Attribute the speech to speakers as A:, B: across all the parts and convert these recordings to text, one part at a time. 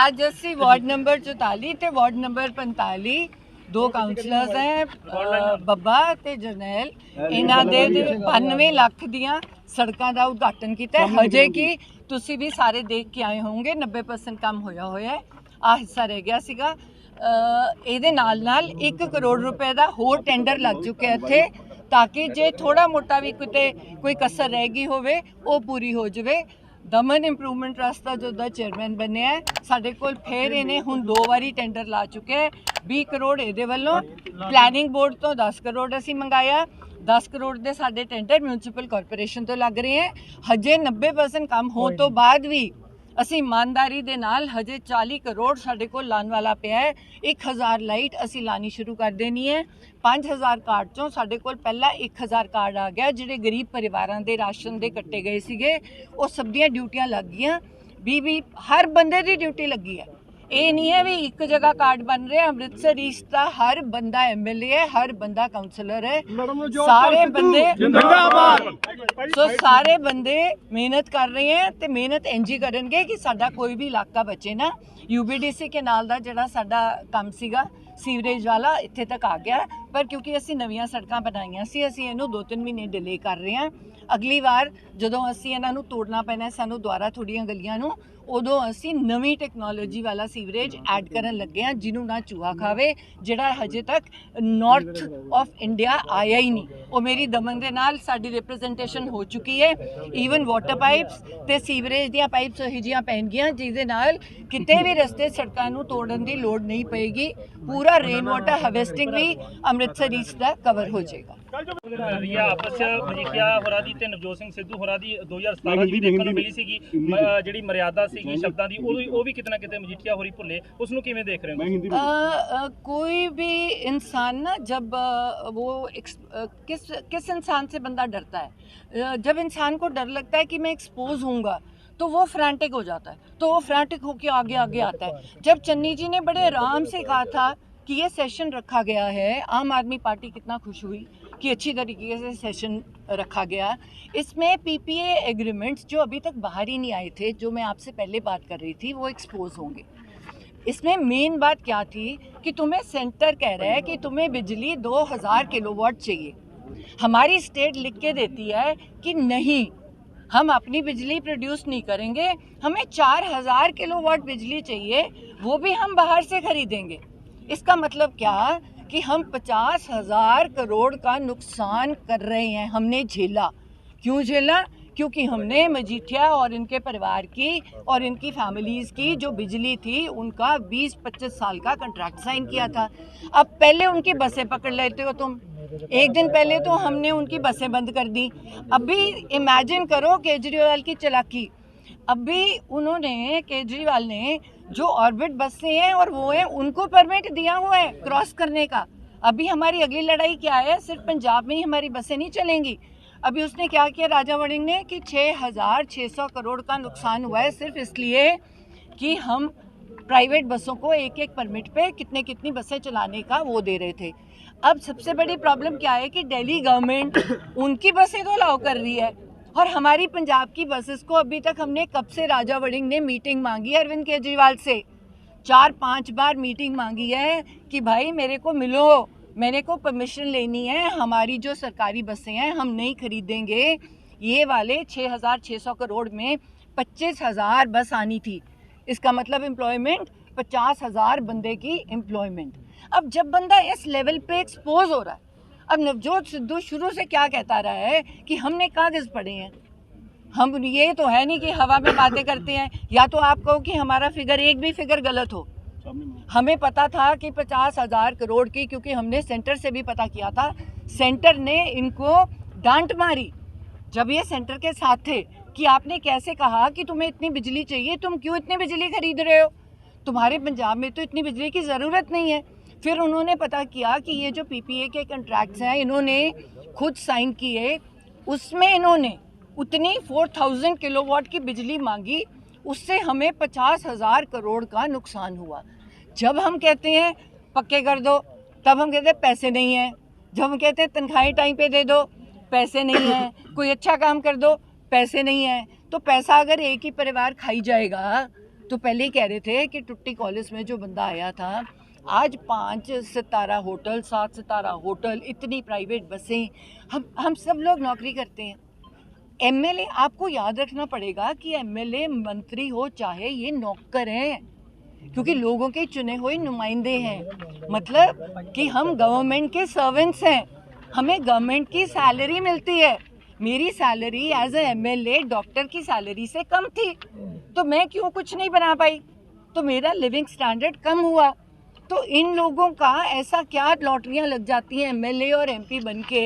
A: ਅੱਜ ਅਸੀਂ ward number 44 ਤੇ ਵਾਰਡ ਨੰਬਰ 45 ਦੋ ਕਾਉਂਸਲਰਸ ਹੈ ਬੱਬਾ ਤੇ ਜਰਨੈਲ ਇਹਨਾਂ ਦੇ 92 ਲੱਖ ਦੀਆਂ ਸੜਕਾਂ ਦਾ ਉਦਘਾਟਨ ਕੀਤਾ ਹਜੇ ਕਿ ਤੁਸੀਂ ਵੀ ਸਾਰੇ ਦੇਖ ਕੇ ਆਏ ਹੋਵੋਗੇ 90% ਕੰਮ ਹੋਇਆ ਹੈ ਆ ਹਿੱਸਾ ਰਹਿ ਗਿਆ ਸੀਗਾ ਇਹਦੇ ਨਾਲ 1 ਕਰੋੜ ਰੁਪਏ ਦਾ ਹੋਰ ਟੈਂਡਰ ਲੱਗ ਚੁੱਕਿਆ ਇੱਥੇ ताकि जे थोड़ा मोटा भी किते कोई कसर रह गई होवे वो पूरी हो जाए। दमन इंप्रूवमेंट ट्रस्ट का जो चेयरमैन बने है साडे कोल फिर इन्हें हुण 2 बारी टेंडर ला चुके हैं 20 करोड़ ये वालों प्लैनिंग बोर्ड तो 10 करोड़ असी मंगाया 10 करोड़ के साडे टेंडर म्यूनसिपल कॉरपोरेशन तो लग रहे हैं हजे 90% काम होने तो बाद भी ਅਸੀਂ ਇਮਾਨਦਾਰੀ ਦੇ ਨਾਲ ਹਜੇ 40 ਕਰੋੜ ਸਾਡੇ ਕੋਲ ਲਾਣ ਵਾਲਾ ਪਿਆ ਹੈ 1000 ਲਾਈਟ ਅਸੀਂ ਲਾਣੀ ਸ਼ੁਰੂ ਕਰ ਦੇਣੀ ਹੈ 5000 ਕਾਰਡ ਚੋਂ ਸਾਡੇ ਕੋਲ ਪਹਿਲਾਂ 1000 ਕਾਰਡ ਆ ਗਿਆ ਜਿਹੜੇ ਗਰੀਬ ਪਰਿਵਾਰਾਂ ਦੇ ਰਾਸ਼ਨ ਦੇ ਕੱਟੇ ਗਏ ਸੀਗੇ ਉਹ ਸਭ ਦੀਆਂ ਡਿਊਟੀਆਂ ਲੱਗ ਗਈਆਂ ਵੀ ਹਰ ਬੰਦੇ ਦੀ ਡਿਊਟੀ ਲੱਗੀ ਹੈ ਇਹ नहीं है भी एक जगह कार्ड बन रहे अमृतसर ईस्ट का हर बंदा MLA है हर बंदा काउंसलर है सारे बंदे सारे बंदे मेहनत कर रहे हैं तो मेहनत इंज ही करनगे कि साडा कोई भी इलाका बचे ना UBDC के नाल दा जिहड़ा साडा काम सीगा सीवरेज वाला इत्थे तक आ गया पर क्योंकि असी नवीं सड़कां बनाईयां सी असी इहनूं 2-3 महीने डिले कर रहे हैं अगली बार जदों असी इन्हां नूं तोड़ना पैना सानूं दुआरा थोड़ियां गलियां नूं उदों असी नवीं टैक्नोलॉजी वाला सीवरेज ऐड करन लगे हैं जिन्हों ना चूहा खावे जिहड़ा हजे तक नॉर्थ ऑफ इंडिया आया ही नहीं वो मेरी दमन दे नाल साडी रिप्रजेंटेशन हो चुकी है ईवन वाटर पाइप्स ते सीवरेज दियां पाइप्स ओही जिहियां पैणगीਆਂ जिहदे नाल किते भी रस्ते सड़कां नूं तोड़न दी लोड़ नहीं पेगी पूरा रेन वाटर हार्वेस्टिंग भी अमृतसर ईस्ट दा कवर हो जाएगा।
B: आपस मजीठिया होरां दी ते नवजोत सिंह सिद्धू होरां दी 2017 च देखण नूं मिली सीगी जिहड़ी मर्यादा सीगी शब्दां दी ਉਹ ਵੀ कितना किते मजीठिया होरी भुल्ले उसनूं किवें देख रहे हो?
A: कोई भी इंसान ना जब वो किस इंसान से बंदा डरता है जब इंसान को डर लगता है कि मैं एक्सपोज होऊंगा तो वो फ्रैंटिक हो जाता है तो वो फ्रैंटिक होकर आगे आगे आता है। जब चन्नी जी ने बड़े आराम से कहा था कि ये सेशन रखा गया है आम आदमी पार्टी कितना खुश हुई कि अच्छी तरीके से सेशन रखा गया। इसमें PPA एग्रीमेंट्स जो अभी तक बाहर ही नहीं आए थे जो मैं आपसे पहले बात कर रही थी वो एक्सपोज होंगे। इसमें मेन बात क्या थी कि तुम्हें सेंटर कह रहा है कि तुम्हें बिजली 2000 किलोवाट चाहिए हमारी स्टेट लिख के देती है कि नहीं हम अपनी बिजली प्रोड्यूस नहीं करेंगे हमें 4000 किलोवाट बिजली चाहिए वो भी हम बाहर से खरीदेंगे। इसका मतलब क्या कि हम 50,000 करोड़ का नुकसान कर रहे हैं हमने झेला। क्यों झेला? क्योंकि हमने मजीठिया और इनके परिवार की और इनकी फैमिलीज़ की जो बिजली थी उनका 20-25 साल का कॉन्ट्रैक्ट साइन किया था। अब पहले उनकी बसें पकड़ लेते हो तुम एक दिन पहले तो हमने उनकी बसें बंद कर दी। अभी इमेजिन करो केजरीवाल की चालाकी अभी उन्होंने केजरीवाल ने जो ऑर्बिट बसें हैं और वो हैं उनको परमिट दिया हुआ है क्रॉस करने का। अभी हमारी अगली लड़ाई क्या है सिर्फ पंजाब में ही हमारी बसें नहीं चलेंगी। अभी उसने क्या किया राजा वड़िंग ने कि 6600 करोड़ का नुकसान हुआ है सिर्फ इसलिए कि हम प्राइवेट बसों को एक परमिट पे कितनी बसें चलाने का वो दे रहे थे। अब सबसे बड़ी प्रॉब्लम क्या है कि दिल्ली गवर्नमेंट उनकी बसें तो अलाउ कर रही है और हमारी पंजाब की बसेस को अभी तक हमने कब से राजा वड़िंग ने मीटिंग मांगी अरविंद केजरीवाल से 4-5 बार मीटिंग मांगी है कि भाई मेरे को मिलो मेरे को परमिशन लेनी है हमारी जो सरकारी बसें हैं हम नहीं खरीदेंगे। ये वाले 6600 करोड़ में 25,000 बस आनी थी इसका मतलब एम्प्लॉयमेंट 50,000 बंदे की एम्प्लॉयमेंट। अब जब बंदा इस लेवल पे एक्सपोज हो रहा है अब नवजोत सिद्धू शुरू से क्या कहता रहा है कि हमने कागज़ पढ़े हैं हम ये तो है नहीं कि हवा में बातें करते हैं या तो आप कहो कि हमारा फिगर एक भी फिगर गलत हो। हमें पता था कि 50,000 करोड़ की क्योंकि हमने सेंटर से भी पता किया था सेंटर ने इनको डांट मारी जब ये सेंटर के साथ थे कि आपने कैसे कहा कि तुम्हें इतनी बिजली चाहिए तुम क्यों इतनी बिजली खरीद रहे हो तुम्हारे पंजाब में तो इतनी बिजली की ज़रूरत नहीं है। फिर उन्होंने पता किया कि ये जो PPA के कॉन्ट्रैक्ट्स हैं इन्होंने खुद साइन किए उसमें इन्होंने उतनी 4000 किलोवाट की बिजली मांगी उससे हमें 50,000 करोड़ का नुकसान हुआ। जब हम कहते हैं पक्के कर दो तब हम कहते हैं पैसे नहीं हैं जब हम कहते हैं तनख्वाहें टाइम पे दे दो पैसे नहीं हैं कोई अच्छा काम कर दो पैसे नहीं हैं। तो पैसा अगर एक ही परिवार खाई जाएगा तो पहले ही कह रहे थे कि टुट्टी कॉलेज में जो बंदा आया था, आज 5 सितारा होटल, 7 सितारा होटल, इतनी प्राइवेट बसें, हम सब लोग नौकरी करते हैं। एमएलए, आपको याद रखना पड़ेगा कि एमएलए मंत्री हो चाहे ये नौकर हैं, क्योंकि लोगों के चुने हुए नुमाइंदे हैं। मतलब कि हम गवर्नमेंट के सर्वेंट्स हैं, हमें गवर्नमेंट की सैलरी मिलती है। मेरी salary as a MLA doctor की सैलरी से कम थी, तो मैं क्यों कुछ नहीं बना पाई? तो मेरा लिविंग स्टैंडर्ड कम हुआ। तो इन लोगों का ऐसा क्या लॉटरियां लग जाती हैं एमएलए और एमपी बनके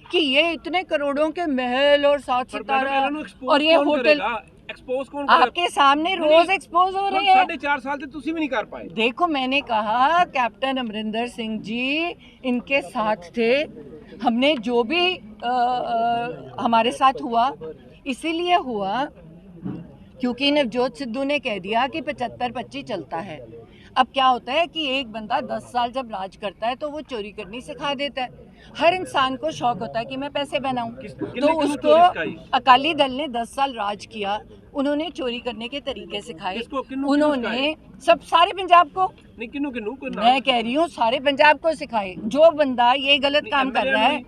A: कि ये इतने करोड़ों के महल और 7 सितारा और ये होटल
C: एक्सपोज कौन
A: आपके सामने रोज एक्सपोज हो रहे हैं।
C: 4.5 साल से तुसी भी नहीं कर पाए।
A: देखो, मैंने कहा कैप्टन अमरिंदर सिंह जी इनके साथ थे, हमने जो भी हमारे साथ हुआ इसीलिए हुआ क्योंकि नवजोत सिद्धू ने कह दिया कि 75-25 चलता है। अब क्या होता है कि एक बंदा 10 साल जब राज करता है तो वो चोरी करनी सिखा देता है। हर इंसान को शौक होता है कि मैं पैसे बनाऊं, तो उसको अकाली दल ने 10 साल राज किया, उन्होंने चोरी करने के तरीके सिखाए। उन्होंने सब सारे पंजाब को
C: नहीं, किन्नू
A: मैं कह रही हूँ सारे पंजाब को सिखाए। जो बंदा ये गलत काम कर रहा है,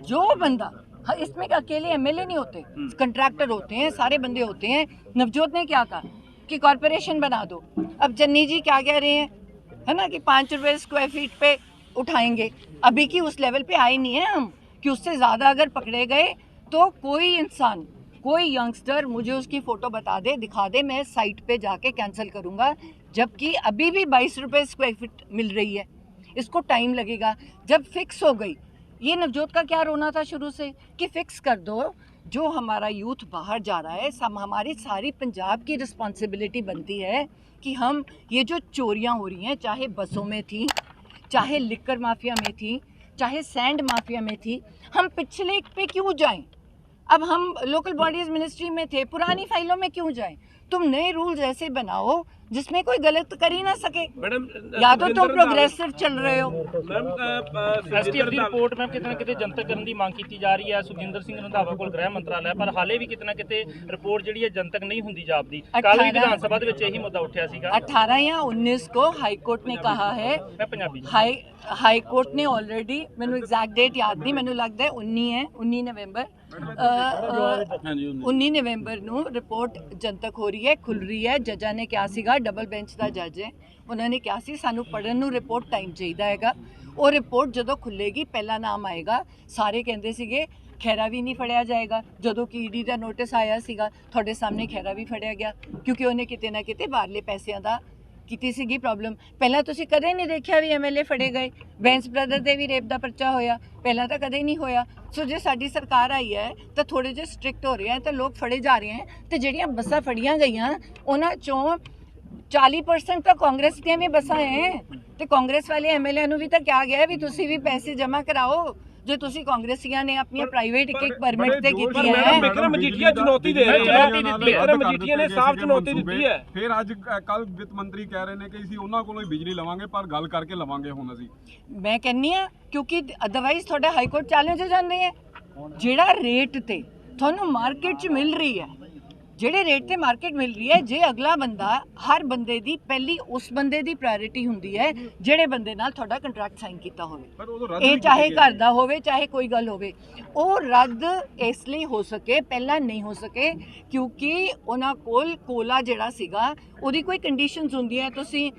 A: जो बंदा, इसमें अकेले एमएलए नहीं होते, कंट्रैक्टर होते हैं, सारे बंदे होते हैं। नवजोत ने क्या कहा कि कॉरपोरेशन बना दो। अब चन्नी जी क्या कह रहे हैं, है ना, कि 5 रुपए स्क्वायर फीट पे उठाएंगे। अभी की उस लेवल पे आए नहीं है हम कि उससे ज़्यादा अगर पकड़े गए तो कोई इंसान, कोई यंगस्टर मुझे उसकी फ़ोटो बता दे, दिखा दे, मैं साइट पे जाके कैंसिल करूँगा। जबकि अभी भी 22 रुपये स्क्वायर फीट मिल रही है। इसको टाइम लगेगा। जब फिक्स हो गई, ये नवजोत का क्या रोना था शुरू से कि फिक्स कर दो। जो हमारा यूथ बाहर जा रहा है, हमारी सारी पंजाब की रिस्पॉन्सिबिलिटी बनती है कि हम ये जो चोरियां हो रही हैं, चाहे बसों में थी, चाहे लिकर माफिया में थी, चाहे सैंड माफिया में थी, हम पिछले पे क्यों जाएं? अब हम लोकल बॉडीज मिनिस्ट्री में थे, पुरानी फाइलों में क्यों जाएं? तुम नए रूल्स ऐसे बनाओ जिसमें कोई गलत कर ही ना सके।
C: मैडम,
A: या तो तुम प्रोग्रेसिव चल रहे हो।
B: ਐਸਟੀਐਫ ਦੀ ਰਿਪੋਰਟ ਮੈਂ ਕਿਤੇ ਨਾ ਕਿਤੇ ਜਨਤਕ ਕਰਨ ਦੀ ਮੰਗ ਕੀਤੀ ਜਾ ਰਹੀ ਹੈ ਸੁਖਜਿੰਦਰ ਸਿੰਘ ਰੰਧਾਵਾ ਕੋਲ ਗ੍ਰਹਿ ਮੰਤਰਾਲਾ, ਪਰ ਹਾਲੇ ਵੀ ਕਿਤੇ ਨਾ ਕਿਤੇ ਰਿਪੋर्ट ਜਿਹੜੀ ਹੈ ਜਨਤਕ नहीं ਹੁੰਦੀ ਜਾਪਦੀ। ਕੱਲ ਵੀ ਵਿਧਾਨ ਸਭਾ ਦੇ ਵਿੱਚ ਇਹੀ ਮੁੱਦਾ ਉੱਠਿਆ ਸੀਗਾ।
A: 18 या 19 को हाई कोर्ट ने कहा है,
B: मैं पंजाबी
A: हाई कोर्ट ने ऑलरेडी, मैंने एग्जैक्ट डेट याद नहीं, मैंने लगता है 19 है, 19 नवंबर 19 नवंबर ਨੂੰ ਰਿਪੋਰਟ ਜਨਤਕ ਹੋ ਰਹੀ ਹੈ, ਖੁੱਲ ਰਹੀ ਹੈ। ਜੱਜਾਂ ਨੇ ਕਿਹਾ ਸੀਗਾ, ਡਬਲ ਬੈਂਚ ਦਾ ਜੱਜ ਹੈ, ਉਹਨਾਂ ਨੇ ਕਿਹਾ ਸੀ ਸਾਨੂੰ ਪੜਨ ਨੂੰ ਰਿਪੋਰਟ ਟਾਈਮ ਚਾਹੀਦਾ ਹੈਗਾ। ਉਹ ਰਿਪੋਰਟ ਜਦੋਂ ਖੁੱਲੇਗੀ ਪਹਿਲਾ ਨਾਮ ਆਏਗਾ। ਸਾਰੇ ਕਹਿੰਦੇ ਸੀਗੇ ਖੈਰਾ ਵੀ ਨਹੀਂ ਫੜਿਆ ਜਾਏਗਾ। ਜਦੋਂ ਕਿ ਈਡੀ ਦਾ ਨੋਟਿਸ ਆਇਆ ਸੀਗਾ, ਤੁਹਾਡੇ ਸਾਹਮਣੇ ਖੈਰਾ ਵੀ ਫੜਿਆ ਗਿਆ ਕਿਉਂਕਿ ਉਹਨੇ ਕਿਤੇ ਨਾ ਕਿਤੇ ਬਾਹਰਲੇ ਪੈਸਿਆਂ ਦਾ ਕੀਤੀ ਸੀਗੀ ਪ੍ਰੋਬਲਮ। ਪਹਿਲਾਂ ਤੁਸੀਂ ਕਦੇ ਨਹੀਂ ਦੇਖਿਆ ਵੀ ਐਮਐਲਏ ਫੜੇ ਗਏ। ਬੈਂਸ ਬ੍ਰਦਰ ਦੇ ਵੀ ਰੇਪ ਦਾ ਪਰਚਾ ਹੋਇਆ, ਪਹਿਲਾਂ ਤਾਂ ਕਦੇ ਨਹੀਂ ਹੋਇਆ। ਸੋ ਜੇ ਸਾਡੀ ਸਰਕਾਰ ਆਈ ਹੈ ਤਾਂ ਥੋੜੇ ਜਿਹੇ ਸਟ੍ਰਿਕਟ ਹੋ ਰਹੇ ਹੈ ਤਾਂ ਲੋਕ ਫੜੇ ਜਾ ਰਹੇ ਹੈ। ਤੇ ਜਿਹੜੀਆਂ ਬੱਸਾਂ ਫੜੀਆਂ ਗਈਆਂ ਉਹਨਾਂ ਚੋਂ 40% ਤਾਂ ਕਾਂਗਰਸ ਦੀਆਂ ਵੀ ਬੱਸਾਂ ਹੈ ਤੇ ਕਾਂਗਰਸ ਵਾਲੇ ਐਮਐਲਏ ਨੂੰ ਵੀ ਤਾਂ ਕਿਹਾ ਗਿਆ ਵੀ ਤੁਸੀਂ ਵੀ ਪੈਸੇ ਜਮ੍ਹਾਂ ਕਰਾਓ जो ਤੁਸੀਂ ਕਾਂਗਰਸੀਆਂ ਨੇ ਆਪਣੀਆਂ ਪ੍ਰਾਈਵੇਟ ਇੱਕ ਪਰਮਿਟ ਤੇ ਕੀਤੀ ਹੈ।
C: ਵਿਕਰਮ ਮਜੀਠੀਆ ਚੁਣੌਤੀ ਦੇ ਰਹੇ ਹੈ, ਵਿਕਰਮ ਮਜੀਠੀਆ ਨੇ ਸਾਫ਼ ਚੁਣੌਤੀ ਦਿੱਤੀ ਹੈ।
D: ਫਿਰ ਅੱਜ ਕੱਲ ਵਿੱਤ ਮੰਤਰੀ ਕਹਿ ਰਹੇ ਨੇ ਕਿ ਅਸੀਂ ਉਹਨਾਂ ਕੋਲੋਂ ਹੀ ਬਿਜਲੀ ਲਵਾਂਗੇ, ਪਰ ਗੱਲ ਕਰਕੇ ਲਵਾਂਗੇ ਹੁਣ ਅਸੀਂ।
A: ਮੈਂ ਕਹਿੰਨੀ ਆ ਕਿਉਂਕਿ ਅਦਰਵਾਈਜ਼ ਤੁਹਾਡਾ ਹਾਈ ਕੋਰਟ ਚੈਲੰਜ ਹੋ ਜਾਂਦੇ ਹੈ। ਜਿਹੜਾ ਰੇਟ ਤੇ ਤੁਹਾਨੂੰ ਮਾਰਕੀਟ 'ਚ ਮਿਲ ਰਹੀ ਹੈ, ਜਿਹੜੇ ਰੇਟ ਤੇ ਮਾਰਕੀਟ ਮਿਲ ਰਹੀ ਹੈ, ਜੇ ਅਗਲਾ ਬੰਦਾ, ਹਰ ਬੰਦੇ ਦੀ ਪਹਿਲੀ ਉਸ ਬੰਦੇ ਦੀ ਪ੍ਰਾਇੋਰਟੀ ਹੁੰਦੀ ਹੈ ਜਿਹੜੇ ਬੰਦੇ ਨਾਲ ਤੁਹਾਡਾ ਕੰਟਰੈਕਟ ਸਾਈਨ ਕੀਤਾ ਹੋਵੇ। ਇਹ ਚਾਹੇ ਘਰ ਦਾ ਹੋਵੇ, ਚਾਹੇ ਕੋਈ ਗੱਲ ਹੋਵੇ। ਉਹ ਰੱਦ ਇਸ ਲਈ ਹੋ ਸਕੇ, ਪਹਿਲਾਂ ਨਹੀਂ ਹੋ ਸਕੇ ਕਿਉਂਕਿ ਉਹਨਾਂ ਕੋਲ ਕੋਲਾ ਜਿਹੜਾ ਸੀਗਾ ਉਹਦੀ ਕੋਈ ਕੰਡੀਸ਼ਨਸ ਹੁੰਦੀਆਂ। ਤੁਸੀਂ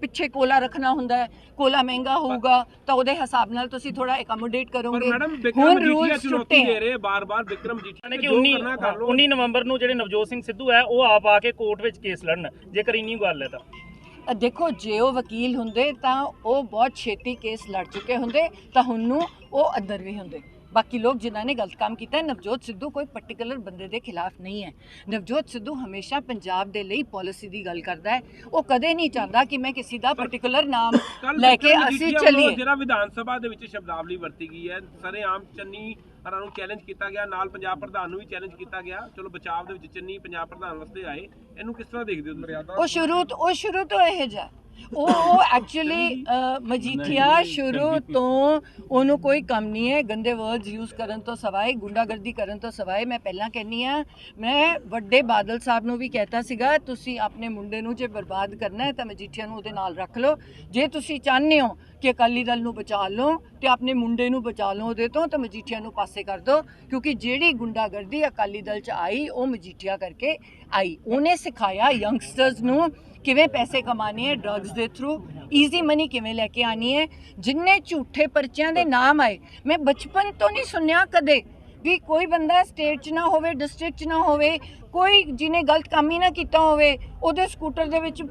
A: ਪਿੱਛੇ ਕੋਲਾ ਰੱਖਣਾ ਹੁੰਦਾ ਹੈ, ਕੋਲਾ ਮਹਿੰਗਾ ਹੋਊਗਾ ਤਾਂ ਉਹਦੇ ਹਿਸਾਬ ਨਾਲ ਤੁਸੀਂ ਥੋੜਾ ਐਕੋਮੋਡੇਟ ਕਰੋਗੇ। ਹੁਣ ਰੂਲਸ ਟੁੱਟੇ
C: ਦੇ ਰਹੇ ਬਾਰ-ਬਾਰ। ਵਿਕਰਮ ਮਜੀਠੀਆ
B: ਨੇ ਕਿ 19 ਨਵੰਬਰ ਨੂੰ ਜਿਹੜੇ ਨਵਜੋਤ ਸਿੰਘ ਸਿੱਧੂ ਹੈ ਉਹ ਆਪ ਆ ਕੇ ਕੋਰਟ ਵਿੱਚ ਕੇਸ ਲੜਨ, ਜੇਕਰ ਇੰਨੀ ਗੱਲ ਹੈ ਤਾਂ।
A: ਦੇਖੋ, ਜੇ ਉਹ ਵਕੀਲ ਹੁੰਦੇ ਤਾਂ ਉਹ ਬਹੁਤ ਛੇਤੀ ਕੇਸ ਲੜ ਚੁੱਕੇ ਹੁੰਦੇ, ਤਾਂ ਹੁਣ ਨੂੰ ਉਹ ਅੰਦਰ ਵੀ ਹੁੰਦੇ। ਬਾਕੀ ਲੋਕ ਜਿਨ੍ਹਾਂ ਨੇ ਗਲਤ ਕੰਮ ਕੀਤਾ, ਨਵਜੋਤ ਸਿੱਧੂ ਕੋਈ ਪਾਰਟਿਕੂਲਰ ਬੰਦੇ ਦੇ ਖਿਲਾਫ ਨਹੀਂ ਹੈ। ਨਵਜੋਤ ਸਿੱਧੂ ਹਮੇਸ਼ਾ ਪੰਜਾਬ ਦੇ ਲਈ ਪਾਲਿਸੀ ਦੀ ਗੱਲ ਕਰਦਾ ਹੈ। ਉਹ ਕਦੇ ਨਹੀਂ ਚਾਹੁੰਦਾ ਕਿ ਮੈਂ ਕਿਸੇ ਦਾ ਪਾਰਟਿਕੂਲਰ ਨਾਮ ਲੈ ਕੇ ਅਸੀਂ ਚੱਲੀਏ।
C: ਜਿਹੜਾ ਵਿਧਾਨ ਸਭਾ ਦੇ ਵਿੱਚ ਸ਼ਬਦਾਵਲੀ ਵਰਤੀ ਗਈ ਹੈ, ਸਰੇਆਮ ਚੰਨੀ ਹਰਾਂ ਨੂੰ ਚੈਲੰਜ ਕੀਤਾ ਗਿਆ, ਨਾਲ ਪੰਜਾਬ ਪ੍ਰਧਾਨ ਨੂੰ ਵੀ ਚੈਲੰਜ ਕੀਤਾ ਗਿਆ। ਚਲੋ ਬਚਾਅ ਦੇ ਵਿੱਚ ਚੰਨੀ ਪੰਜਾਬ ਪ੍ਰਧਾਨ ਵਾਸਤੇ ਆਏ, ਇਹਨੂੰ ਕਿਸ ਤਰ੍ਹਾਂ ਦੇਖਦੇ ਹੋ ਤੁਸੀਂ?
A: ਉਹ ਸ਼ੁਰੂ ਤੋਂ ਇਹ ਜਿਹਾ ਉਹ ਐਕਚੁਅਲੀ ਮਜੀਠੀਆ ਸ਼ੁਰੂ ਤੋਂ ਉਹਨੂੰ ਕੋਈ ਕੰਮ ਨਹੀਂ ਹੈ ਗੰਦੇ ਵਰਡਸ ਯੂਜ਼ ਕਰਨ ਤੋਂ ਸਵਾਏ, ਗੁੰਡਾਗਰਦੀ ਕਰਨ ਤੋਂ ਸਵਾਏ। ਮੈਂ ਪਹਿਲਾਂ ਕਹਿੰਦੀ ਆ, ਮੈਂ ਵੱਡੇ ਬਾਦਲ ਸਾਹਿਬ ਨੂੰ ਵੀ ਕਹਿਤਾ ਸੀਗਾ, ਤੁਸੀਂ ਆਪਣੇ ਮੁੰਡੇ ਨੂੰ ਜੇ ਬਰਬਾਦ ਕਰਨਾ ਹੈ ਤਾਂ ਮਜੀਠੀਆ ਨੂੰ ਉਹਦੇ ਨਾਲ ਰੱਖ ਲਓ। ਜੇ ਤੁਸੀਂ ਚਾਹੁੰਦੇ ਹੋ ਕਿ ਅਕਾਲੀ ਦਲ ਨੂੰ ਬਚਾ ਲਓ ਤੇ ਆਪਣੇ ਮੁੰਡੇ ਨੂੰ ਬਚਾ ਲਓ ਉਹਦੇ ਤੋਂ, ਤਾਂ ਮਜੀਠੀਆ ਨੂੰ ਪਾਸੇ ਕਰ ਦਿਓ, ਕਿਉਂਕਿ ਜਿਹੜੀ ਗੁੰਡਾਗਰਦੀ ਅਕਾਲੀ ਦਲ 'ਚ ਆਈ ਉਹ ਮਜੀਠੀਆ ਕਰਕੇ ਆਈ। ਉਹਨੇ ਸਿਖਾਇਆ ਯੰਗਸਟਰਸ ਨੂੰ ਕਿਵੇਂ ਪੈਸੇ ਕਮਾਣੇ ਹੈ ਡਰੱਗਸ ਦੇ ਥਰੂ, ਈਜ਼ੀ ਮਨੀ ਕਿਵੇਂ ਲੈ ਕੇ ਆਣੀ ਹੈ। ਜਿੰਨੇ ਝੂਠੇ ਪਰਚਿਆਂ ਦੇ ਨਾਮ ਆਏ, ਮੈਂ ਬਚਪਨ ਤੋਂ ਨਹੀਂ ਸੁਣਿਆ ਕਦੇ ਵੀ ਕੋਈ ਬੰਦਾ ਸਟੇਟ 'ਚ ਨਾ ਹੋਵੇ, ਡਿਸਟ੍ਰਿਕਟ 'ਚ ਨਾ ਹੋਵੇ, ਕੋਈ ਜਿਹਨੇ ਗਲਤ ਕੰਮ ਹੀ ਨਾ ਕੀਤਾ ਹੋਵੇ, ਉਹਦੇ ਸਕੂਟਰ ਦੇ ਵਿੱਚ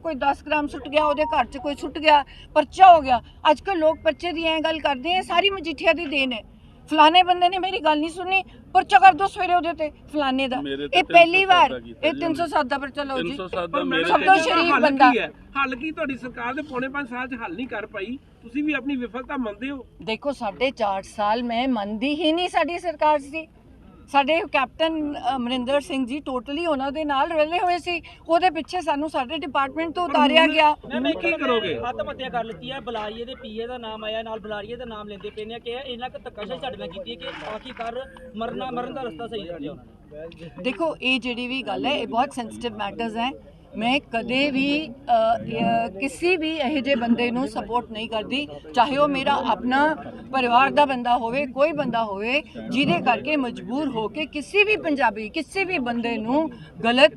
A: ਕੋਈ 10 ਗ੍ਰਾਮ ਸੁੱਟ ਗਿਆ, ਉਹਦੇ ਘਰ 'ਚ ਕੋਈ ਸੁੱਟ ਗਿਆ, ਪਰਚਾ ਹੋ ਗਿਆ। ਅੱਜ ਕੱਲ੍ਹ ਲੋਕ ਪਰਚੇ ਦੀ ਐਂ ਗੱਲ ਕਰਦੇ ਆ, ਸਾਰੀ ਮਜੀਠੀਆ ਦੀ ਦੇਣ ਹੈ। ਫਲਾਣੇ ਬੰਦੇ ਨੇ ਮੇਰੀ ਗੱਲ ਨਹੀਂ ਸੁਣੀ, ਪਰਚਾ ਕਰ ਦੋ ਸਵੇਰੇ ਉਹਦੇ ਤੇ ਫਲਾਣੇ ਦਾ। ਇਹ ਪਹਿਲੀ ਵਾਰ ਇਹ 307 ਦਾ ਪਰਚਾ ਲਓ ਜੀ। ਸਭ ਤੋਂ ਸ਼ਰੀਫ ਬੰਦਾ।
C: ਹੱਲ ਕੀ ਤੁਹਾਡੀ ਸਰਕਾਰ ਦੇ ਪੌਣੇ 5 ਸਾਲ 'ਚ ਹੱਲ ਨਹੀਂ ਕਰ ਪਾਈ? ਤੁਸੀਂ ਵੀ ਆਪਣੀ ਵਿਫਲਤਾ ਮੰਨਦੇ ਹੋ?
A: ਦੇਖੋ 4.5 ਸਾਲ ਮੈਂ ਮੰਨਦੀ ਹੀ ਨਹੀਂ ਸਾਡੀ ਸਰਕਾਰ ਸੀ। ਸਾਡੇ ਕੈਪਟਨ ਅਮਰਿੰਦਰ ਸਿੰਘ ਜੀ ਟੋਟਲੀ ਉਹਨਾਂ ਦੇ ਨਾਲ ਰਲੇ ਹੋਏ ਸੀ, ਉਹਦੇ ਪਿੱਛੇ ਸਾਨੂੰ ਸਾਡੇ ਡਿਪਾਰਟਮੈਂਟ ਤੋਂ ਉਤਾਰਿਆ ਗਿਆ।
C: ਮੈਂ ਕੀ ਕਰੋਗੇ?
E: ਆਤਮ ਹੱਤਿਆ ਕਰ ਲਿੱਤੀ ਹੈ, ਬੁਲਾਰੀਏ ਦੇ ਪੀਏ ਦਾ ਨਾਮ ਆਇਆ, ਨਾਲ ਬੁਲਾਰੀਏ ਦਾ ਨਾਮ ਲੈਂਦੇ ਪਏ ਨੇ ਕਿ ਇਹਨਾਂ ਕੋ ਧੱਕਾਸ਼ਾਹੀ ਸਾਡੇ ਨਾਲ ਕੀਤੀ ਹੈ ਕਿ ਆਖਿਰਕਾਰ ਮਰਨ ਦਾ ਰਸਤਾ ਸਹੀ ਰੱਖਿਆ ਉਹਨਾਂ ਨੇ।
A: ਦੇਖੋ ਇਹ ਜਿਹੜੀ ਵੀ ਗੱਲ ਹੈ, ਇਹ ਬਹੁਤ ਸੈਂਸਿਟਿਵ ਮੈਟਰਸ ਹੈ। ਮੈਂ ਕਦੇ ਵੀ ਕਿਸੇ ਵੀ ਇਹੋ ਜਿਹੇ ਬੰਦੇ ਨੂੰ ਸਪੋਰਟ ਨਹੀਂ ਕਰਦੀ, ਚਾਹੇ ਉਹ ਮੇਰਾ ਆਪਣਾ ਪਰਿਵਾਰ ਦਾ ਬੰਦਾ ਹੋਵੇ, ਕੋਈ ਬੰਦਾ ਹੋਵੇ ਜਿਹਦੇ ਕਰਕੇ ਮਜਬੂਰ ਹੋ ਕੇ ਕਿਸੇ ਵੀ ਪੰਜਾਬੀ ਕਿਸੇ ਵੀ ਬੰਦੇ ਨੂੰ ਗਲਤ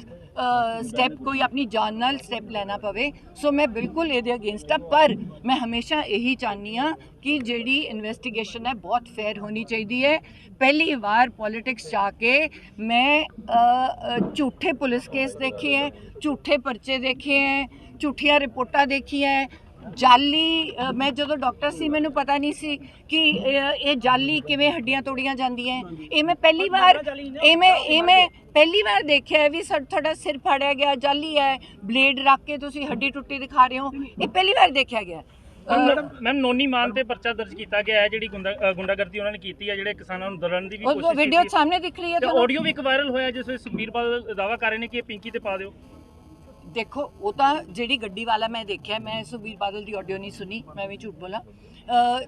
A: ਸਟੈਪ ਕੋਈ ਆਪਣੀ ਜਾਨ ਨਾਲ ਸਟੈਪ ਲੈਣਾ ਪਵੇ। ਸੋ ਮੈਂ ਬਿਲਕੁਲ ਇਹਦੇ ਅਗੇਂਸਟ ਆ, ਪਰ ਮੈਂ ਹਮੇਸ਼ਾ ਇਹੀ ਚਾਹੁੰਦੀ ਹਾਂ ਕਿ ਜਿਹੜੀ ਇਨਵੈਸਟੀਗੇਸ਼ਨ ਹੈ ਬਹੁਤ ਫੇਅਰ ਹੋਣੀ ਚਾਹੀਦੀ ਹੈ। ਪਹਿਲੀ ਵਾਰ ਪੋਲਿਟਿਕਸ 'ਚ ਆ ਕੇ ਮੈਂ ਝੂਠੇ ਪੁਲਿਸ ਕੇਸ ਦੇਖੇ ਹੈ, ਝੂਠੇ ਪਰਚੇ ਦੇਖੇ ਹੈ, ਝੂਠੀਆਂ ਰਿਪੋਰਟਾਂ ਦੇਖੀ ਹੈ, ਜਾਲੀ। ਮੈਂ ਜਦੋਂ ਡਾਕਟਰ ਸੀ ਮੈਨੂੰ ਪਤਾ ਨਹੀਂ ਸੀ ਕਿ ਇਹ ਜਾਲੀ ਕਿਵੇਂ ਹੱਡੀਆਂ ਤੋੜੀਆਂ ਜਾਂਦੀਆਂ। ਇਹ ਮੈਂ ਪਹਿਲੀ ਵਾਰ ਦੇਖਿਆ ਵੀ ਤੁਹਾਡਾ ਸਿਰ ਫਾੜਿਆ ਗਿਆ ਜਾਲੀ ਹੈ, ਬਲੇਡ ਰੱਖ ਕੇ ਤੁਸੀਂ ਹੱਡੀ ਟੁੱਟੀ ਦਿਖਾ ਰਹੇ ਹੋ, ਇਹ ਪਹਿਲੀ ਵਾਰ ਦੇਖਿਆ ਗਿਆ।
B: ਮੈਮ ਨੋਨੀ ਮਾਨ ਤੇ ਪਰਚਾ ਦਰਜ ਕੀਤਾ ਗਿਆ ਹੈ, ਜਿਹੜੀ ਗੁੰਡਾਗਰਦੀ ਉਹਨਾਂ ਨੇ ਕੀਤੀ ਹੈ, ਜਿਹੜੇ ਕਿਸਾਨਾਂ ਨੂੰ ਦਲਣ ਦੀ ਵੀ ਕੋਸ਼ਿਸ਼ ਕੀਤੀ।
A: ਵੀਡੀਓ ਸਾਹਮਣੇ ਦਿਖ ਰਹੀ ਹੈ
B: ਤੇ ਆਡੀਓ ਵੀ ਇੱਕ ਵਾਇਰਲ ਹੋਇਆ ਜਿਸ ਵਿੱਚ ਸੁਖਬੀਰ ਬਾਦਲ ਦਾਅਵਾ ਕਰ ਰਹੇ ਨੇ ਕਿ ਇਹ ਪਿੰਕੀ ਤੇ ਪਾ ਦਿਓ।
A: ਦੇਖੋ ਉਹ ਤਾਂ ਜਿਹੜੀ ਗੱਡੀ ਵਾਲਾ ਮੈਂ ਦੇਖਿਆ, ਮੈਂ ਸੁਖਬੀਰ ਬਾਦਲ ਦੀ ਆਡੀਓ ਨਹੀਂ ਸੁਣੀ, ਮੈਂ ਵੀ ਝੂਠ ਬੋਲਾਂ।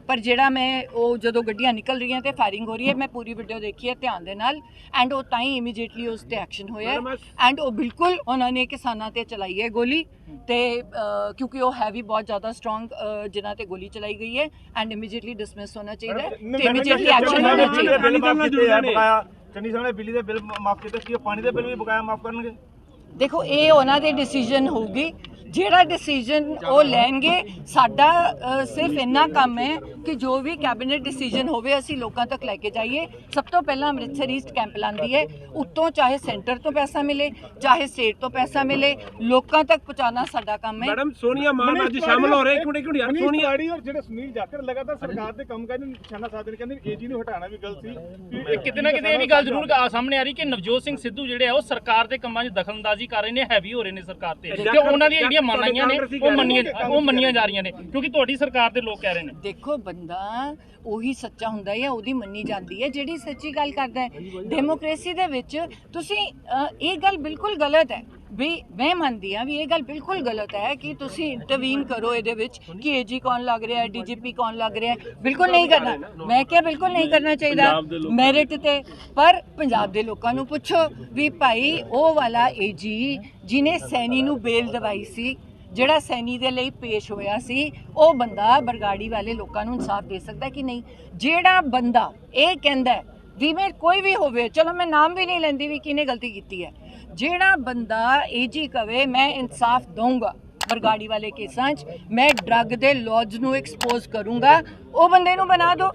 A: ਪਰ ਜਿਹੜਾ ਮੈਂ ਉਹ ਜਦੋਂ ਗੱਡੀਆਂ ਨਿਕਲ ਰਹੀਆਂ ਤੇ ਫਾਇਰਿੰਗ ਹੋ ਰਹੀ ਹੈ, ਮੈਂ ਪੂਰੀ ਵੀਡੀਓ ਦੇਖੀ ਹੈ ਧਿਆਨ ਦੇ ਨਾਲ, ਐਂਡ ਉਹ ਤਾਂ ਹੀ ਇਮੀਡੀਏਟਲੀ ਉਸ ਤੇ ਐਕਸ਼ਨ ਹੋਇਆ, ਐਂਡ ਉਹ ਬਿਲਕੁਲ ਉਹਨਾਂ ਨੇ ਕਿਸਾਨਾਂ ਤੇ ਚਲਾਈ ਹੈ ਗੋਲੀ, ਤੇ ਕਿਉਂਕਿ ਉਹ ਹੈ ਵੀ ਬਹੁਤ ਜ਼ਿਆਦਾ ਸਟਰੋਂਗ ਜਿਨ੍ਹਾਂ ਤੇ ਗੋਲੀ ਚਲਾਈ ਗਈ ਹੈ, ਐਂਡ ਇਮੀਡੀਏਟਲੀ ਡਿਸਮਿਸ ਹੋਣਾ ਚਾਹੀਦਾ ਹੈ ਤੇ ਇਮੀਡੀਏਟਲੀ ਐਕਸ਼ਨ ਹੋਣਾ ਚਾਹੀਦਾ।
F: ਚੰਨੀ ਸਾਹਿਬ ਨੇ ਬਿਜਲੀ ਦੇ ਬਿੱਲ ਮਾਫ ਕੀਤੇ ਸੀ, ਪਾਣੀ ਦੇ ਬਿੱਲ ਵੀ ਬਕਾਇਆ ਮਾਫ ਕਰਨਗੇ।
A: ਦੇਖੋ ਇਹ ਉਹਨਾਂ ਦੇ ਡਿਸੀਜਨ ਹੋਊਗੀ, ਜਿਹੜਾ ਡਿਸੀਜਨ ਉਹ ਲੈਣਗੇ। ਸਾਡਾ ਸਿਰਫ ਇੰਨਾ ਕੰਮ ਹੈ ਕਿ ਜੋ ਵੀ ਕੈਬਨਿਟ ਡਿਸੀਜਨ ਹੋਵੇ ਅਸੀਂ ਲੋਕਾਂ ਤੱਕ ਲੈ ਕੇ ਜਾਈਏ। ਸਭ ਤੋਂ ਪਹਿਲਾਂ ਅੰਮ੍ਰਿਤਸਰ ਈਸਟ ਕੈਂਪ ਲਾਂਦੀ ਹੈ, ਉੱਤੋਂ ਚਾਹੇ ਸੈਂਟਰ ਤੋਂ ਪੈਸਾ ਮਿਲੇ ਚਾਹੇ ਸਟੇਟ ਤੋਂ ਪੈਸਾ ਮਿਲੇ, ਲੋਕਾਂ ਤੱਕ ਪਹੁੰਚਾਉਣਾ ਸਾਡਾ ਕੰਮ ਹੈ।
C: ਮੈਡਮ ਸੋਨੀਆ ਮਾਨ ਅੱਜ ਸ਼ਾਮਲ ਹੋ ਰਹੇ, ਇੱਕ ਮਿੰਟ ਯਾਰ, ਸੋਨੀਆ
F: ਔਰ ਜਿਹੜੇ ਸੁਨੀਲ ਜਾਖੜ ਲਗਾਤਾਰ ਸਰਕਾਰ ਦੇ ਕੰਮ ਕਰਨ ਨਿਸ਼ਾਨਾ ਸਾਧਦੇ ਨੇ, ਕਹਿੰਦੇ ਏਜੀ ਨੂੰ ਹਟਾਉਣਾ ਵੀ ਗਲਤ ਸੀ।
B: ਕਿਤੇ ਨਾ ਕਿਤੇ ਇਹ ਵੀ ਗੱਲ ਜ਼ਰੂਰ ਸਾਹਮਣੇ ਆ ਰਹੀ ਕਿ ਨਵਜੋਤ ਸਿੰਘ ਸਿੱਧੂ ਜਿਹੜੇ ਆ ਉਹ ਸਰਕਾਰ ਦੇ ਕੰਮਾਂ 'ਚ ਦਖਲਅੰਦਾਜ਼ੀ ਕਰ ਰਹੇ ਨੇ, ਹੈਵੀ ਹੋ ਰਹੇ ਨੇ ਸਰਕਾਰ ਤੇ, ਕਿ ਉਹਨਾਂ ਦੀਆਂ ਜਿਹੜੀਆਂ ਮਨਾਈਆਂ ਨੇ ਉਹ ਮੰਨੀਆਂ ਜਾ ਰਹੀਆਂ ਨੇ, ਕਿਉਂਕਿ ਤੁਹਾਡੀ ਸਰਕਾਰ ਦੇ ਲੋਕ ਕਹਿ ਰਹੇ ਨੇ।
A: ਦੇਖੋ ਬੰਦਾ ਉਹੀ ਸੱਚਾ ਹੁੰਦਾ ਹੈ, ਉਹਦੀ ਮੰਨੀ ਜਾਂਦੀ ਹੈ ਜਿਹੜੀ ਸੱਚੀ ਗੱਲ ਕਰਦਾ ਹੈ। ਡੈਮੋਕ੍ਰੇਸੀ ਦੇ ਵਿੱਚ ਤੁਸੀਂ ਇਹ ਗੱਲ ਬਿਲਕੁਲ ਗਲਤ ਹੈ ਵੀ ਮੈਂ ਮੰਨਦੀ ਹਾਂ ਵੀ ਇਹ ਗੱਲ ਬਿਲਕੁਲ ਗਲਤ ਹੈ ਕਿ ਤੁਸੀਂ ਇੰਟਰਵੀਨ ਕਰੋ ਇਹਦੇ ਵਿੱਚ ਕਿ ਏਜੀ ਕੌਣ ਲੱਗ ਰਿਹਾ ਹੈ, ਡੀਜੀਪੀ ਕੌਣ ਲੱਗ ਰਿਹਾ ਹੈ। ਬਿਲਕੁਲ ਨਹੀਂ ਕਰਨਾ, ਮੈਂ ਕਿਹਾ ਬਿਲਕੁਲ ਨਹੀਂ ਕਰਨਾ ਚਾਹੀਦਾ ਮੈਰਿਟ ਤੇ। ਪਰ ਪੰਜਾਬ ਦੇ ਲੋਕਾਂ ਨੂੰ ਪੁੱਛੋ ਵੀ ਭਾਈ ਉਹ ਵਾਲਾ ਏਜੀ ਜਿਹਨੇ ਸੈਣੀ ਨੂੰ ਬੇਲ ਦਵਾਈ ਸੀ, ਜਿਹੜਾ ਸੈਣੀ ਦੇ ਲਈ ਪੇਸ਼ ਹੋਇਆ ਸੀ, ਉਹ ਬੰਦਾ ਬਰਗਾੜੀ ਵਾਲੇ ਲੋਕਾਂ ਨੂੰ ਇਨਸਾਫ ਦੇ ਸਕਦਾ ਕਿ ਨਹੀਂ? ਜਿਹੜਾ ਬੰਦਾ ਇਹ ਕਹਿੰਦਾ ਵੀ ਮੈਂ ਕੋਈ ਵੀ ਹੋਵੇ, ਚਲੋ ਮੈਂ ਨਾਮ ਵੀ ਨਹੀਂ ਲੈਂਦੀ ਵੀ ਕਿਹਨੇ ਗਲਤੀ ਕੀਤੀ ਹੈ, ਜਿਹੜਾ ਬੰਦਾ ਏਜੀ ਕਵੇ ਮੈਂ ਇਨਸਾਫ ਦਊਂਗਾ ਬਰਗਾੜੀ ਵਾਲੇ ਕੇਸਾਂ 'ਚ, ਮੈਂ ਡਰੱਗ ਦੇ ਲੌਜ ਨੂੰ ਐਕਸਪੋਜ਼ ਕਰੂੰਗਾ, ਉਹ ਬੰਦੇ ਨੂੰ ਬਣਾ ਦਿਓ